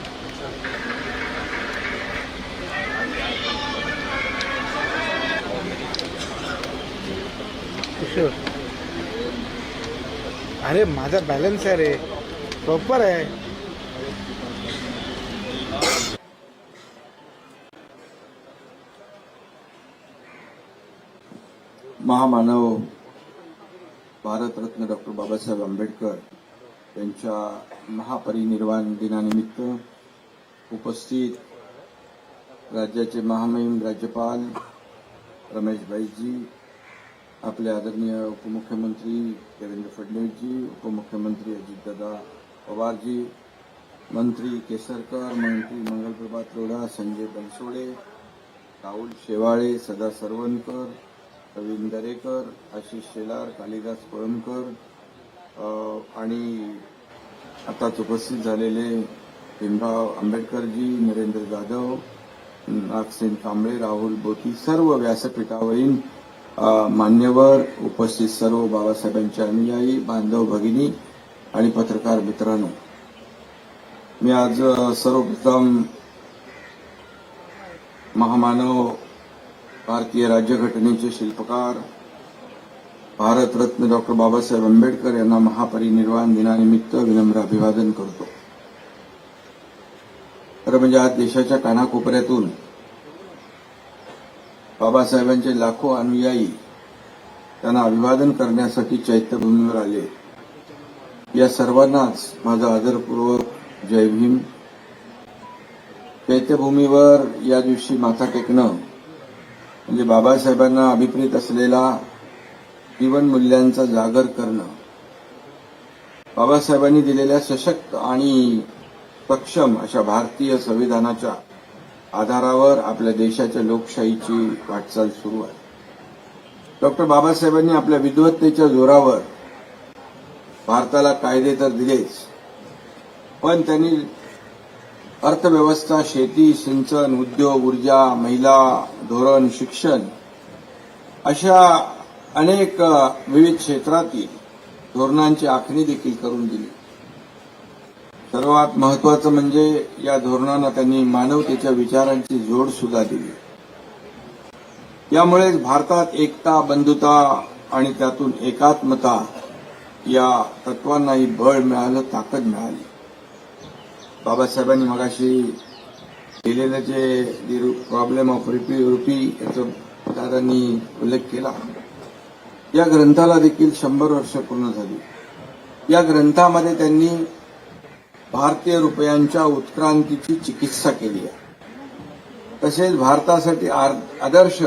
S1: अरे माझा बॅलन्स आहे रे, प्रॉपर आहे.
S6: महामानव भारतरत्न डॉक्टर बाबासाहेब आंबेडकर यांच्या महापरिनिर्वाण दिनानिमित्त उपस्थित राज्याचे महामहिम राज्यपाल रमेशभाईजी, आपले आदरणीय उपमुख्यमंत्री देवेंद्र फडणवीसजी, उपमुख्यमंत्री अजितदादा पवारजी, मंत्री केसरकर, मंत्री मंगलप्रभात रोडा, संजय बनसोडे, राहुल शेवाळे, सदा सरवणकर, रवींद्र दरेकर, आशिष शेलार, कालिदास कोळंबकर आणि आताच उपस्थित झालेले भीमराव आंबेडकरजी, नरेंद्र जाधव, नागसेन कांबळे, राहुल बोती, सर्व व्यासपीठावरील मान्यवर, उपस्थित सर्व बाबासाहेबांचे अनुयायी बांधव भगिनी आणि पत्रकार मित्रांनो, मी आज सर्वप्रथम महामानव भारतीय राज्यघटनेचे शिल्पकार भारतरत्न डॉक्टर बाबासाहेब आंबेडकर यांना महापरिनिर्वाण दिनानिमित्त विनम्र अभिवादन करतो. खरं म्हणजे आज देशाच्या कानाकोपऱ्यातून बाबासाहेबांचे लाखो अनुयायी त्यांना अभिवादन करण्यासाठी चैत्यभूमीवर आले. या सर्वांनाच माझा आदरपूर्वक जय भीम. चैत्यभूमीवर या दिवशी माथा टेकणं म्हणजे बाबासाहेबांना अभिप्रेत असलेला जीवन मूल्यांचा जागर करणं, बाबासाहेबांनी दिलेल्या सशक्त आणि सक्षम अशा भारतीय संविधानाच्या आधारावर आपल्या देशाच्या लोकशाहीची वाटचाल सुरू आहे. डॉक्टर बाबासाहेबांनी आपल्या विद्वत्तेच्या जोरावर भारताला कायदे तर दिलेच, पण त्यांनी अर्थव्यवस्था, शेती, सिंचन, उद्योग, ऊर्जा, महिला, धोरण, शिक्षण अशा अनेक विविध क्षेत्रातील धोरणांची आखणी देखील करून दिली. सर्वात महत्वाचं म्हणजे या धोरणांना त्यांनी मानवतेच्या विचारांची जोड सुद्धा दिली. यामुळे भारतात एकता, बंधुता आणि त्यातून एकात्मता या तत्वांनाही बळ मिळालं, ताकद मिळाली. बाबासाहेबांनी मगाशी केलेलं जे प्रॉब्लेम ऑफ रुपी याचा दादांनी उल्लेख केला, या ग्रंथाला देखील 100 वर्ष पूर्ण झाली. या ग्रंथामध्ये त्यांनी भारतीय रुपयांच्या उत्क्रांतीची चिकित्सा केली आहे. तसेच भारतासाठी आदर्श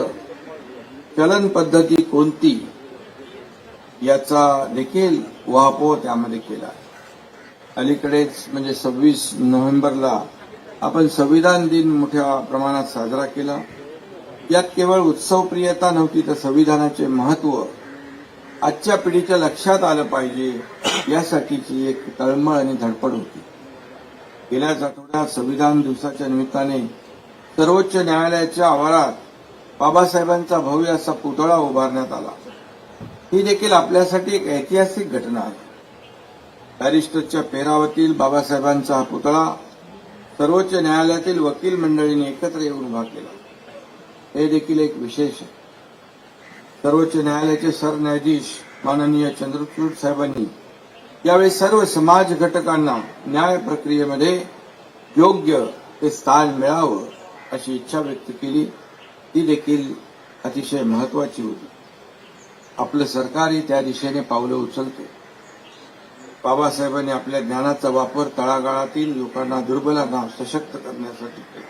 S6: चलन पद्धती कोणती याचा देखील उहापोह त्यामध्ये केला. अलीकडेच म्हणजे 26 नोव्हेंबरला आपण संविधान दिन मोठ्या प्रमाणात साजरा केला. यात केवळ उत्सवप्रियता नव्हती, तर संविधानाचे महत्त्व आजच्या पिढीच्या लक्षात आलं पाहिजे यासाठीची एक तळमळ आणि धडपड होती. गेल्याच आठवड्यात संविधान दिवसाच्या निमित्ताने सर्वोच्च न्यायालयाच्या आवारात बाबासाहेबांचा भव्य असा पुतळा उभारण्यात आला. ही देखील आपल्यासाठी एक ऐतिहासिक घटना आहे.
S8: बॅरिस्टरच्या पेहरावातील बाबासाहेबांचा हा पुतळा सर्वोच्च न्यायालयातील वकील मंडळींनी एकत्र येऊन उभा केला. हे देखील एक विशेष आहे. सर्वोच्च न्यायालयाचे सरन्यायाधीश माननीय चंद्रचूड साहेबांनी यावेळी सर्व समाज घटकांना न्याय प्रक्रियेमध्ये योग्य ते स्थान मिळावं अशी इच्छा व्यक्त केली. ती देखील अतिशय महत्वाची होती. आपलं सरकारही त्या दिशेने पावलं उचलते. बाबासाहेबांनी आपल्या ज्ञानाचा वापर तळागाळातील लोकांना, दुर्बलांना सशक्त करण्यासाठी केला.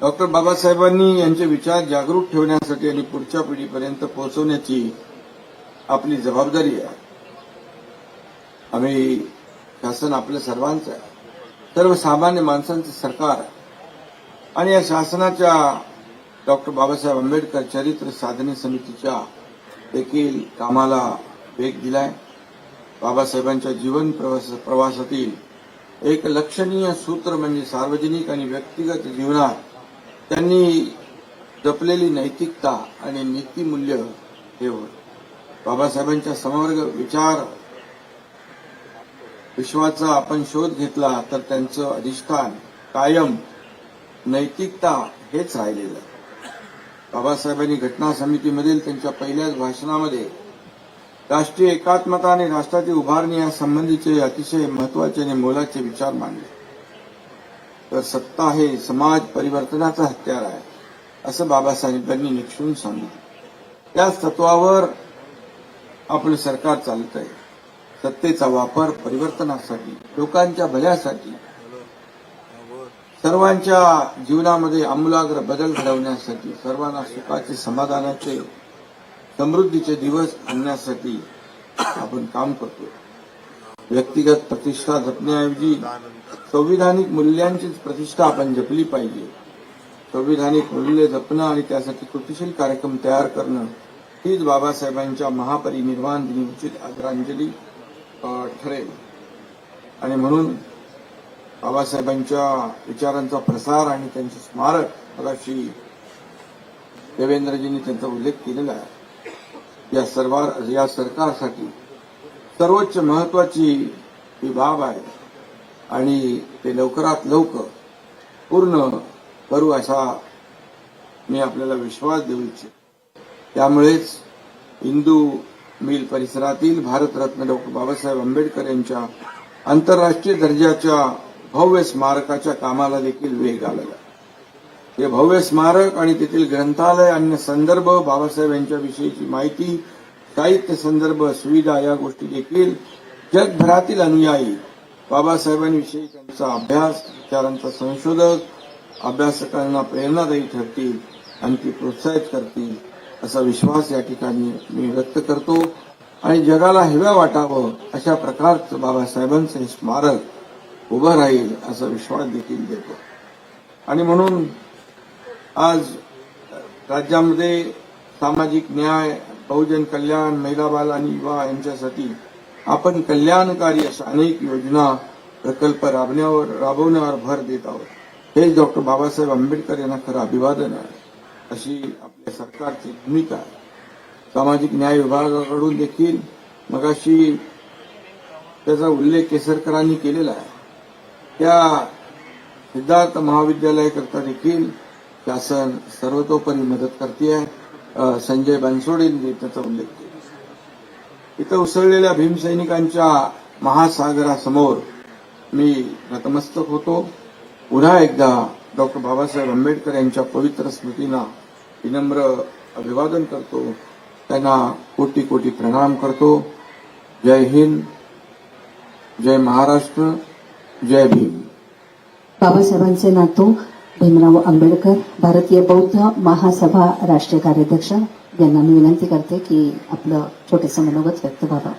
S8: डॉक्टर बाबासाहेबांनी यांचे विचार जागरूक ठेवण्यासाठी आणि पुढच्या पिढीपर्यंत पोहोचवण्याची आपली जबाबदारी आहे. आम्ही शासन आपलं सर्वांचं आहे, सर्वसामान्य माणसांचं सरकार आहे. आणि या शासनाच्या डॉक्टर बाबासाहेब आंबेडकर चरित्र साधने समितीच्या देखील कामाला वेग दिलाय. बाबासाहेबांच्या जीवन प्रवासातील एक लक्षणीय सूत्र म्हणजे सार्वजनिक आणि व्यक्तिगत जीवनात त्यांनी जपलेली नैतिकता आणि नीतिमूल्य हे होत. बाबासाहेबांच्या समग्र विचार विश्वाचा आपण शोध घेतला तर त्यांचं अधिष्ठान कायम नैतिकता हेच राहिलेलं आहे. बाबासाहेबांनी घटना समितीमधील त्यांच्या पहिल्याच भाषणामध्ये राष्ट्रीय एकात्मता आणि राष्ट्राची उभारणी यासंबंधीचे अतिशय महत्वाचे आणि मोलाचे विचार मांडले. तर सत्ता हे समाज परिवर्तनाचं हत्यार आहे असं बाबासाहेबांनी निक्षून सांगितलं. त्याच तत्वावर आपलं सरकार चालत आहे. सत्तेचा वापर परिवर्तनासाठी, लोकांच्या भल्यासाठी, सर्वांच्या जीवनामध्ये आमूलाग्र बदल घडवण्यासाठी, सर्वांना सुखाचे, समाधानाचे, समृद्धीचे दिवस आणण्यासाठी आपण काम करतो. व्यक्तिगत प्रतिष्ठा जपण्याऐवजी संविधानिक मूल्यांचीच प्रतिष्ठा आपण जपली पाहिजे. संविधानिक मूल्य जपणं आणि त्यासाठी कृतीशील कार्यक्रम तयार करणं हीच बाबासाहेबांच्या महापरिनिर्वाण दिनी उचित आदरांजली ठरेल. आणि म्हणून बाबासाहेबांच्या विचारांचा प्रसार आणि त्यांचे स्मारक मगाशी देवेंद्रजींनी त्यांचा उल्लेख केलेला आहे. या सरकारसाठी सर्वोच्च महत्वाची ही बाब आहे आणि ते लवकरात लवकर पूर्ण करू असा मी आपल्याला विश्वास देऊ इच्छितो. त्यामुळेच हिंदू मिल परिसरातील भारतरत्न डॉक्टर बाबासाहेब आंबेडकर यांच्या आंतरराष्ट्रीय दर्जाच्या भव्य स्मारकाच्या कामाला देखील वेग आलेला. हे भव्य स्मारक आणि तेथील ग्रंथालय, अन्य संदर्भ, बाबासाहेब यांच्याविषयीची माहिती, साहित्य संदर्भ, सुविधा या गोष्टी देखील जगभरातील अनुयायी बाबासाहेबांविषयी त्यांचा अभ्यास, विचारांचा संशोधक, अभ्यासकांना प्रेरणादायी ठरतील आणि ती प्रोत्साहित करतील असा विश्वास या ठिकाणी मी व्यक्त करतो. आणि जगाला हिव्या वाटावं अशा प्रकारचं बाबासाहेबांचं हे स्मारक उभं राहील असा विश्वास देखील देतो. आणि म्हणून आज राज्यामध्ये सामाजिक न्याय, बहुजन कल्याण, महिला, बाल आणि युवा यांच्यासाठी आपण कल्याणकारी अशा अनेक योजना, प्रकल्प राबवण्यावर भर देत आहोत. हेच डॉक्टर बाबासाहेब आंबेडकर यांना खरं अभिवादन आहे अशी आपल्या सरकारची भूमिका आहे. सामाजिक न्याय विभागाकडून देखील मगाशी त्याचा उल्लेख केसरकरांनी केलेला आहे. त्या सिद्धार्थ महाविद्यालयाकरता देखील शासन सर्वतोपरी मदत करते आहे. संजय बनसोडेंनी त्याचा उल्लेख केला. इथं उसळलेल्या भीमसैनिकांच्या महासागरासमोर मी नतमस्तक होतो. पुन्हा एकदा डॉक्टर बाबासाहेब आंबेडकर यांच्या पवित्र स्मृतींना विनम्र अभिवादन करतो. त्यांना कोटी कोटी प्रणाम करतो. जय हिंद, जय महाराष्ट्र, जय भीम.
S3: बाबासाहेबांचे नातू भीमराव आंबेडकर, भारतीय बौद्ध महासभा राष्ट्रीय कार्याध्यक्ष यांना मी विनंती करते की आपलं छोटेसं मनोगत व्यक्त व्हावं.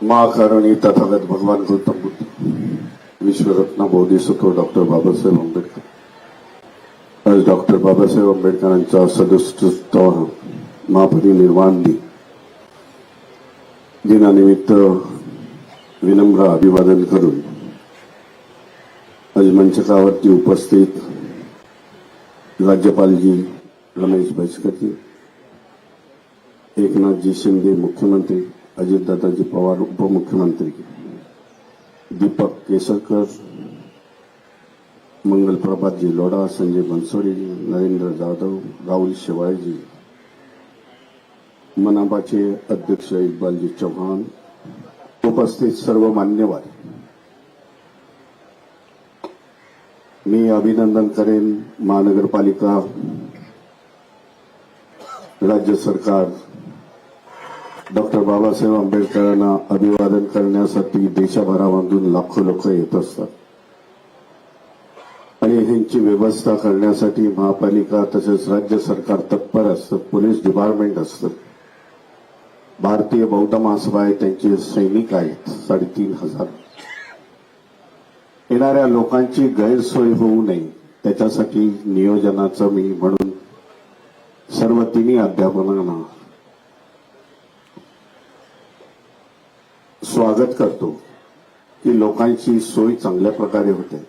S9: महाकारणी तथागत भगवान गौतम बुद्ध, विश्वरत्न बोधिसत्व डॉक्टर बाबासाहेब आंबेडकर. आज डॉक्टर बाबासाहेब आंबेडकरांचा 67वा महापरिनिर्वाण दिनानिमित्त विनम्र अभिवादन करून आज मंचकावरती उपस्थित राज्यपालजी, रमेश बैसकरजी, एकनाथजी शिंदे मुख्यमंत्री, अजितदादाजी पवार उपमुख्यमंत्री, दीपक केसरकर, मंगल प्रभातजी लोढ़ा, संजय बनसोडेजी, नरेंद्र जाधव, राहुल शेवाळजी, मनापाचे अध्यक्ष इक्बालजी चौहान, उपस्थित सर्व मान्यवर, मी अभिनंदन करेन महानगरपालिका, राज्य सरकार डॉक्टर बाबासाहेब आंबेडकरांना अभिवादन करण्यासाठी देशभरामधून लाखो लोक येत असतात आणि ह्यांची व्यवस्था करण्यासाठी महापालिका तसेच राज्य सरकार तत्पर असतं, पोलीस डिपार्टमेंट असतं, भारतीय बौद्ध महासभा आहे, त्यांचे सैनिक आहेत 3,500. येणाऱ्या लोकांची गैरसोय होऊ नये त्याच्यासाठी नियोजनाचं मी म्हणून सर्व तिन्ही अध्यापनांना स्वागत करतो की लोकांची सोय चांगल्या प्रकारे होते.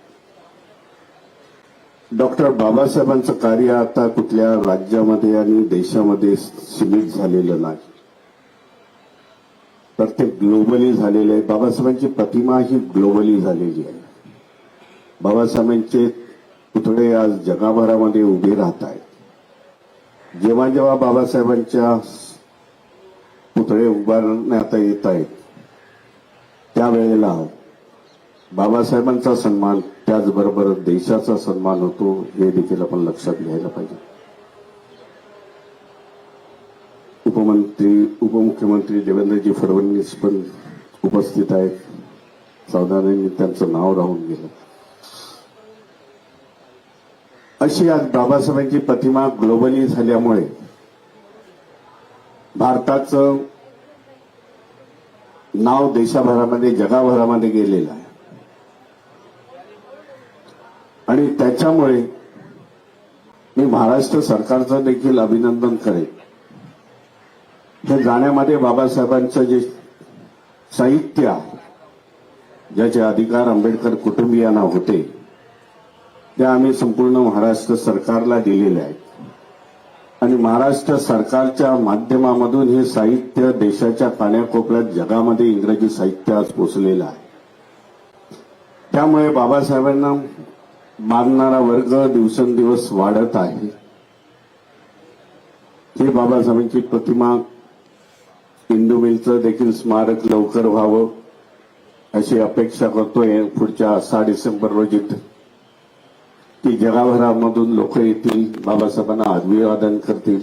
S9: डॉक्टर बाबासाहेबांचं कार्य आता कुठल्या राज्यामध्ये आणि देशामध्ये सीमित झालेलं नाही, तर ते ग्लोबली झालेलं आहे. बाबासाहेबांची प्रतिमा ही ग्लोबली झालेली आहे. बाबासाहेबांचे पुतळे आज जगभरामध्ये उभे राहत आहेत. जेव्हा जेव्हा बाबासाहेबांच्या पुतळे उभारण्यात येत आहेत त्यावेळेला बाबासाहेबांचा सन्मान त्याचबरोबर देशाचा सन्मान होतो, हे देखील आपण लक्षात घ्यायला पाहिजे. उपमुख्यमंत्री देवेंद्रजी फडणवीस पण उपस्थित आहेत. सावधानाने त्यांचं नाव राहून गेलं. अशी आज बाबासाहेबांची प्रतिमा ग्लोबली झाल्यामुळे भारताचं नाव देशाभरामध्ये जगभरामध्ये गेलेलं आहे आणि त्याच्यामुळे मी महाराष्ट्र सरकारचं देखील अभिनंदन करेन. हे जाण्यामध्ये बाबासाहेबांचं जे साहित्य आहे, ज्याचे अधिकार आंबेडकर कुटुंबियांना होते, ते आम्ही संपूर्ण महाराष्ट्र सरकारला दिलेले आहेत आणि महाराष्ट्र सरकारच्या माध्यमामधून हे साहित्य देशाच्या कानाकोपऱ्यात जगामध्ये इंग्रजी साहित्य आज पोचलेलं आहे. त्यामुळे बाबासाहेबांना मानणारा वर्ग दिवसेंदिवस वाढत आहे. ही बाबासाहेबांची प्रतिमा इंदू मिलचं देखील स्मारक लवकर व्हावं अशी अपेक्षा करतोय. पुढच्या 6 डिसेंबर रोजी की जगभरामधून लोक येतील, बाबासाहेबांना अभिवादन करतील.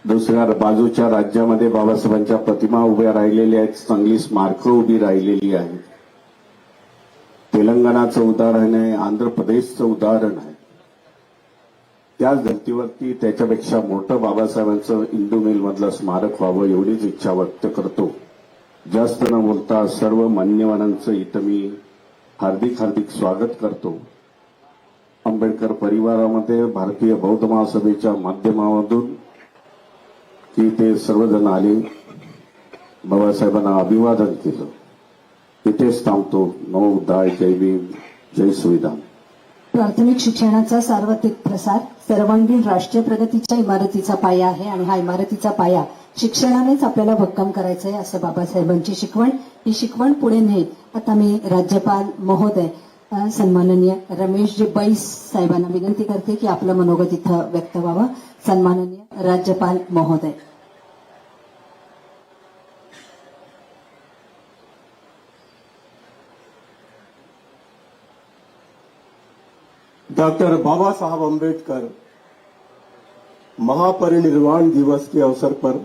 S9: दुसऱ्या बाजूच्या राज्यामध्ये बाबासाहेबांच्या प्रतिमा उभ्या राहिलेल्या आहेत, चांगली स्मारकं उभी राहिलेली आहेत. तेलंगणाचं उदाहरण आहे, आंध्र प्रदेशचं उदाहरण आहे. त्याच धर्तीवरती त्याच्यापेक्षा मोठं बाबासाहेबांचं इंदू मिलमधलं स्मारक व्हावं एवढीच इच्छा व्यक्त करतो. जास्त न बोलता सर्व मान्यवरांचं इथं मी हार्दिक स्वागत करतो. आंबेडकर परिवारामध्ये भारतीय बौद्ध महासभेच्या माध्यमामधून की ते सर्वजण आले, बाबासाहेबांना अभिवादन केलं. इथेच थांबतो. नमो बुद्धाय, जय भीम, जय संविधान.
S3: प्राथमिक शिक्षणाचा सार्वत्रिक प्रसार सर्वांगीण राष्ट्रीय प्रगतीच्या इमारतीचा पाया आहे आणि हा इमारतीचा पाया शिक्षणानेच आपल्याला भक्कम करायचा आहे असं बाबासाहेबांची शिकवण. ही शिकवण पुढे नेत आता मी राज्यपाल महोदय सन्माननीय रमेशजी बैस साहेबांना विनंती करते की आपलं मनोगत इथं व्यक्त व्हावं. सन्माननीय राज्यपाल महोदय.
S10: डॉक्टर बाबा साहब अम्बेडकर महापरिनिर्वाण दिवस के अवसर पर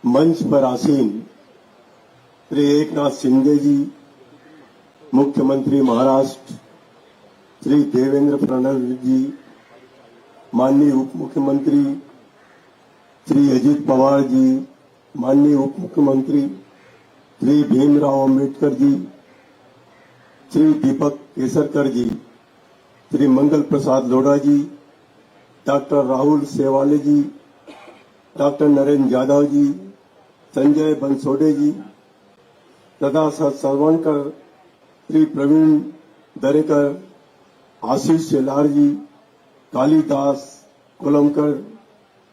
S10: मंच पर आसीन श्री एकनाथ शिंदे जी, मुख्यमंत्री महाराष्ट्र श्री देवेंद्र फडणवीस जी, माननीय उप मुख्यमंत्री श्री अजित पवार जी, माननीय उप मुख्यमंत्री श्री भीमराव अम्बेडकर जी, श्री दीपक केसरकर जी, श्री मंगल प्रसाद लोढ़ा जी, डॉक्टर राहुल शेवाले जी, डॉक्टर नरेंद्र जाधव जी, संजय बनसोडे जी तथा श्री प्रवीण दरेकर, आशीष शेलार जी, कालिदास कोलंकर,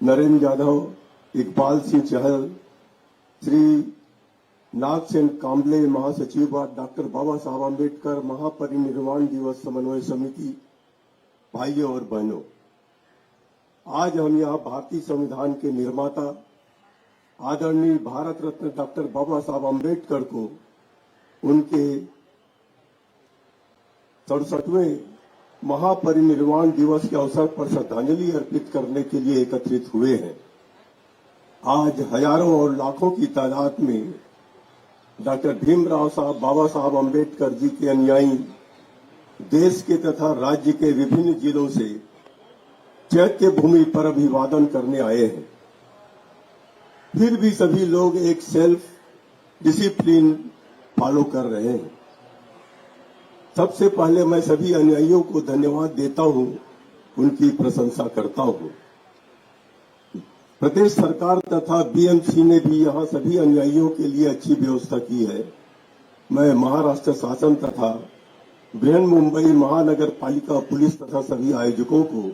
S10: नरेंद्र यादव, इकबाल सिंह चहल, श्री नागसेन कांबले महासचिव, डॉक्टर बाबा साहब आम्बेडकर महापरिनिर्वाण दिवस समन्वय समिति, भाइयों और बहनों, आज हम यहाँ भारतीय संविधान के निर्माता आदरणीय भारत रत्न डॉक्टर बाबा साहब आम्बेडकर को उनके 67वें महापरिनिर्वाण दिवस के अवसर पर श्रद्धांजलि अर्पित करने के लिए एकत्रित हुए हैं। आज हजारों और लाखों की तादाद में डॉक्टर भीमराव साहब बाबा साहब आम्बेडकर जी के अनुयायी देश के तथा राज्य के विभिन्न जिलों से चैत्य भूमि पर अभिवादन करने आए हैं। फिर भी सभी लोग एक सेल्फ डिसिप्लिन फॉलो कर रहे हैं। सबसे पहले मैं सभी अनुयायियों को धन्यवाद देता हूं, उनकी प्रशंसा करता हूं। प्रदेश सरकार तथा बीएमसी ने भी यहां सभी अनुयायियों के लिए अच्छी व्यवस्था की है। मैं महाराष्ट्र शासन तथा बृहन मुंबई महानगर पालिका पुलिस तथा सभी आयोजकों को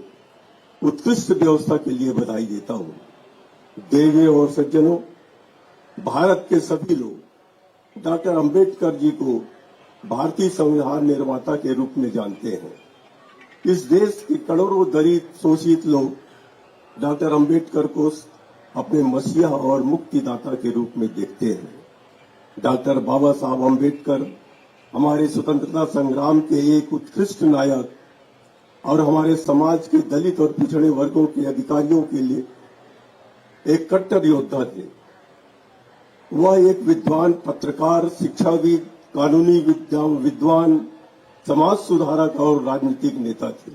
S10: उत्कृष्ट व्यवस्था के लिए बधाई देता हूं। देवियों और सज्जनों, भारत के सभी लोग डॉक्टर अंबेडकर जी को भारतीय संविधान निर्माता के रूप में जानते हैं। इस देश के करोड़ों दलित शोषित लोग डॉक्टर अंबेडकर को अपने मसीहा और मुक्तिदाता के रूप में देखते हैं। डॉक्टर बाबा साहब अंबेडकर हमारे स्वतंत्रता संग्राम के एक उत्कृष्ट नायक और हमारे समाज के दलित और पिछड़े वर्गों के अधिकारियों के लिए एक कट्टर योद्धा थे। वह एक विद्वान, पत्रकार, शिक्षाविद, कानूनी विद्वान, समाज सुधारक और राजनीतिक नेता थे।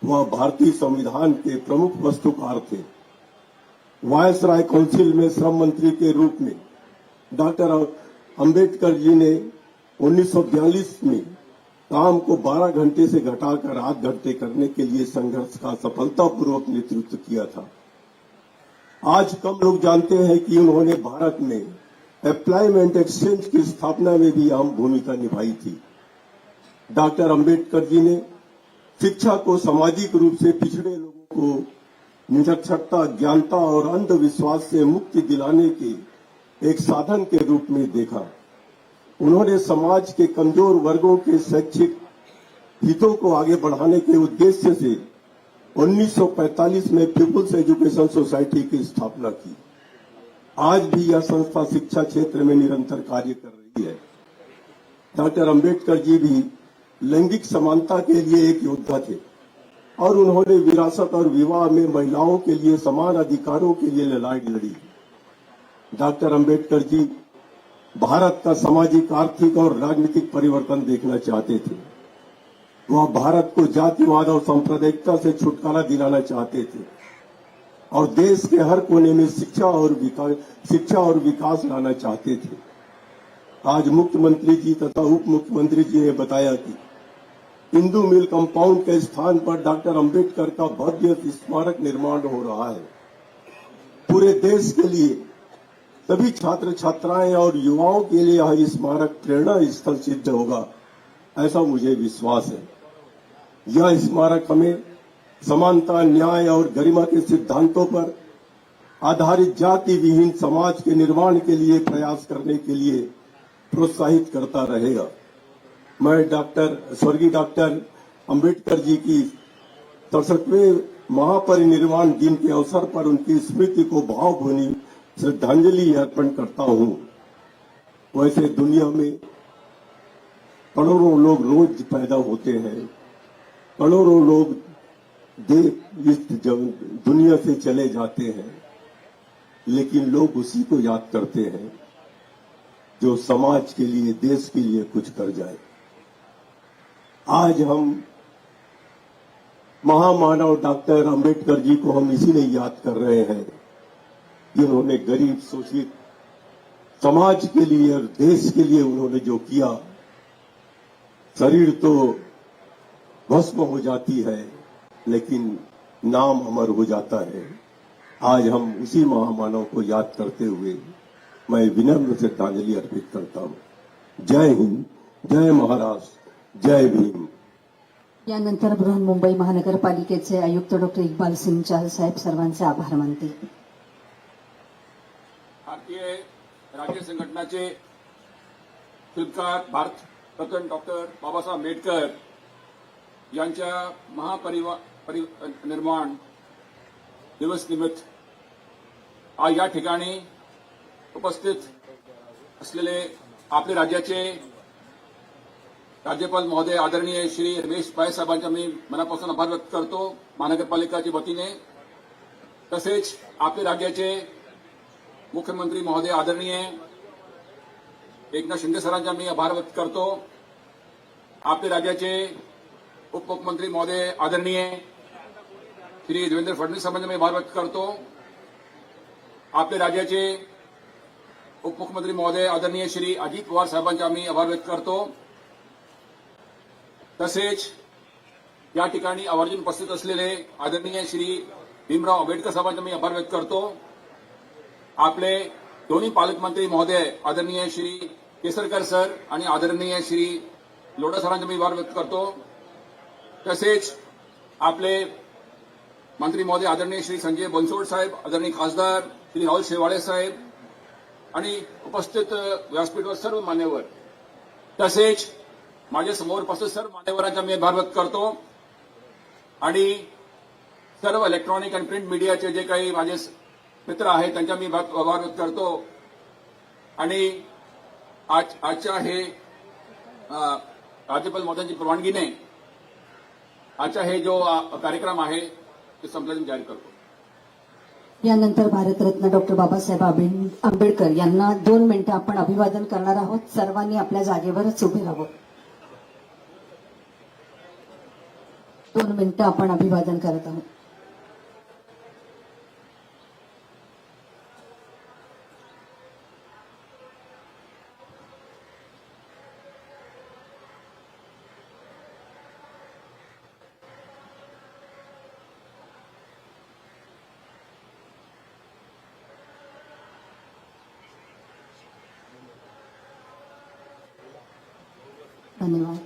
S10: वह भारतीय संविधान के प्रमुख वस्तुकार थे। वायसराय काउंसिल में श्रम मंत्री के रूप में डॉक्टर अंबेडकर जी ने 1942 में काम को 12 घंटे से घटाकर 8 घंटे करने के लिए संघर्ष का सफलतापूर्वक नेतृत्व किया था। आज कम लोग जानते हैं कि उन्होंने भारत में एम्प्लॉयमेंट एक्सचेंज की स्थापना में भी अहम भूमिका निभाई थी। डॉक्टर अंबेडकर जी ने शिक्षा को सामाजिक रूप से पिछड़े लोगों को निरक्षरता, अज्ञानता और अंधविश्वास से मुक्ति दिलाने के एक साधन के रूप में देखा। उन्होंने समाज के कमजोर वर्गों के शैक्षिक हितों को आगे बढ़ाने के उद्देश्य से 1945 में पीपुल्स एजुकेशन सोसाइटी की स्थापना की। आज भी यह संस्था शिक्षा क्षेत्र में निरंतर कार्य कर रही है। डॉक्टर अंबेडकर जी भी लैंगिक समानता के लिए एक योद्धा थे और उन्होंने विरासत और विवाह में महिलाओं के लिए समान अधिकारों के लिए लड़ाई लड़ी। डॉक्टर अंबेडकर जी भारत का सामाजिक, आर्थिक और राजनीतिक परिवर्तन देखना चाहते थे। वह भारत को जातिवाद और सांप्रदायिकता से छुटकारा दिलाना चाहते थे और देश के हर कोने में शिक्षा और विकास लाना चाहते थे। आज मुख्यमंत्री जी तथा उप मुख्यमंत्री जी ने बताया कि इंदू मिल कंपाउंड के स्थान पर डॉक्टर अंबेडकर का भव्य स्मारक निर्माण हो रहा है। पूरे देश के लिए, सभी छात्र छात्राएं और युवाओं के लिए यह स्मारक प्रेरणा स्थल सिद्ध होगा, ऐसा मुझे विश्वास है। यह स्मारक हमें समानता, न्याय और गरिमा के सिद्धांतों पर आधारित जाति विहीन समाज के निर्माण के लिए प्रयास करने के लिए प्रोत्साहित करता रहेगा। मैं स्वर्गीय डॉक्टर अंबेडकर जी की 67वें महापरिनिर्वाण दिन के अवसर पर उनकी स्मृति को भावभीनी श्रद्धांजलि अर्पण करता हूं। वैसे दुनिया में करोड़ों लोग रोज पैदा होते हैं, करोड़ों लोग इस दुनिया से चले जाते हैं, लेकिन लोग उसी को याद करते हैं जो समाज के लिए, देश के लिए कुछ कर जाए। आज हम महामानव डॉक्टर अंबेडकर जी को हम इसीलिए याद कर रहे हैं कि उन्होंने गरीब, शोषित समाज के लिए और देश के लिए उन्होंने जो किया, शरीर तो भस्म हो जाती है लेकिन नाम अमर हो जाता है। आज हम उसी महामानव को याद करते हुए मैं विनम्र श्रद्धांजलि अर्पित करता हूं। जय हिंद, जय महाराष्ट्र, जय भीम।
S3: यानंतर बृहन्मुंबई महानगरपालिकेचे आयुक्त डॉक्टर इक्बाल सिंग चहल साहेब सर्वांचे आभार मानतील.
S8: भारतीय राज्य संघटनाचे शिल्पकार भारतरत्न डॉक्टर बाबासाहेब आंबेडकर यांच्या महापरिनिर्वाण दिवस निमित्त आज या ठिकाणी उपस्थित असलेले आपले राज्याचे राज्यपाल महोदय आदरणीय श्री रमेश पाय साहेबांचा मी मनापासून आभार व्यक्त करतो महानगरपालिकेच्या वतीने. तसेच आपले राज्याचे मुख्यमंत्री महोदय आदरणीय एकनाथ शिंदे सरांचा मी आभार व्यक्त करतो. आपले राज्याचे उपमुख्यमंत्री महोदय आदरणीय श्री देवेंद्र फडणवीस साहेबांचा मी आभार व्यक्त करतो. आपले राज्याचे उपमुख्यमंत्री महोदय आदरणीय श्री अजित पवार साहेबांचा मी आभार व्यक्त करतो. तसेच या ठिकाणी आवर्जून उपस्थित असलेले आदरणीय श्री भीमराव आंबेडकर साहेबांचा मी आभार व्यक्त करतो. आपले दोन्ही पालकमंत्री महोदय आदरणीय श्री केसरकर सर आणि आदरणीय श्री लोढा सरांचा मी आभार व्यक्त करतो. तसेच आपले मंत्री महोदय आदरणीय श्री संजय बनसोड साहेब, आदरणीय खासदार श्री राहुल शेवाळे साहेब आणि उपस्थित व्यासपीठावर सर्व मान्यवर, तसेच माझ्या समोर उपस्थित सर्व मान्यवरांचा मी आभार व्यक्त करतो. आणि सर्व इलेक्ट्रॉनिक आणि प्रिंट मीडियाचे जे काही माझे मित्र आहेत त्यांचा मी आभार व्यक्त करतो. आणि आजच्या हे राज्यपाल महोदयांची परवानगीने आजचा हे जो कार्यक्रम आहे ते संपल्याने जाहीर करतो.
S3: यानंतर भारतरत्न डॉक्टर बाबासाहेब आंबेडकर यांना 2 मिनिटं आपण अभिवादन करणार आहोत. सर्वांनी आपल्या जागेवरच उभे राहावं. 2 मिनिटं आपण अभिवादन करत आहोत. धन्यवाद.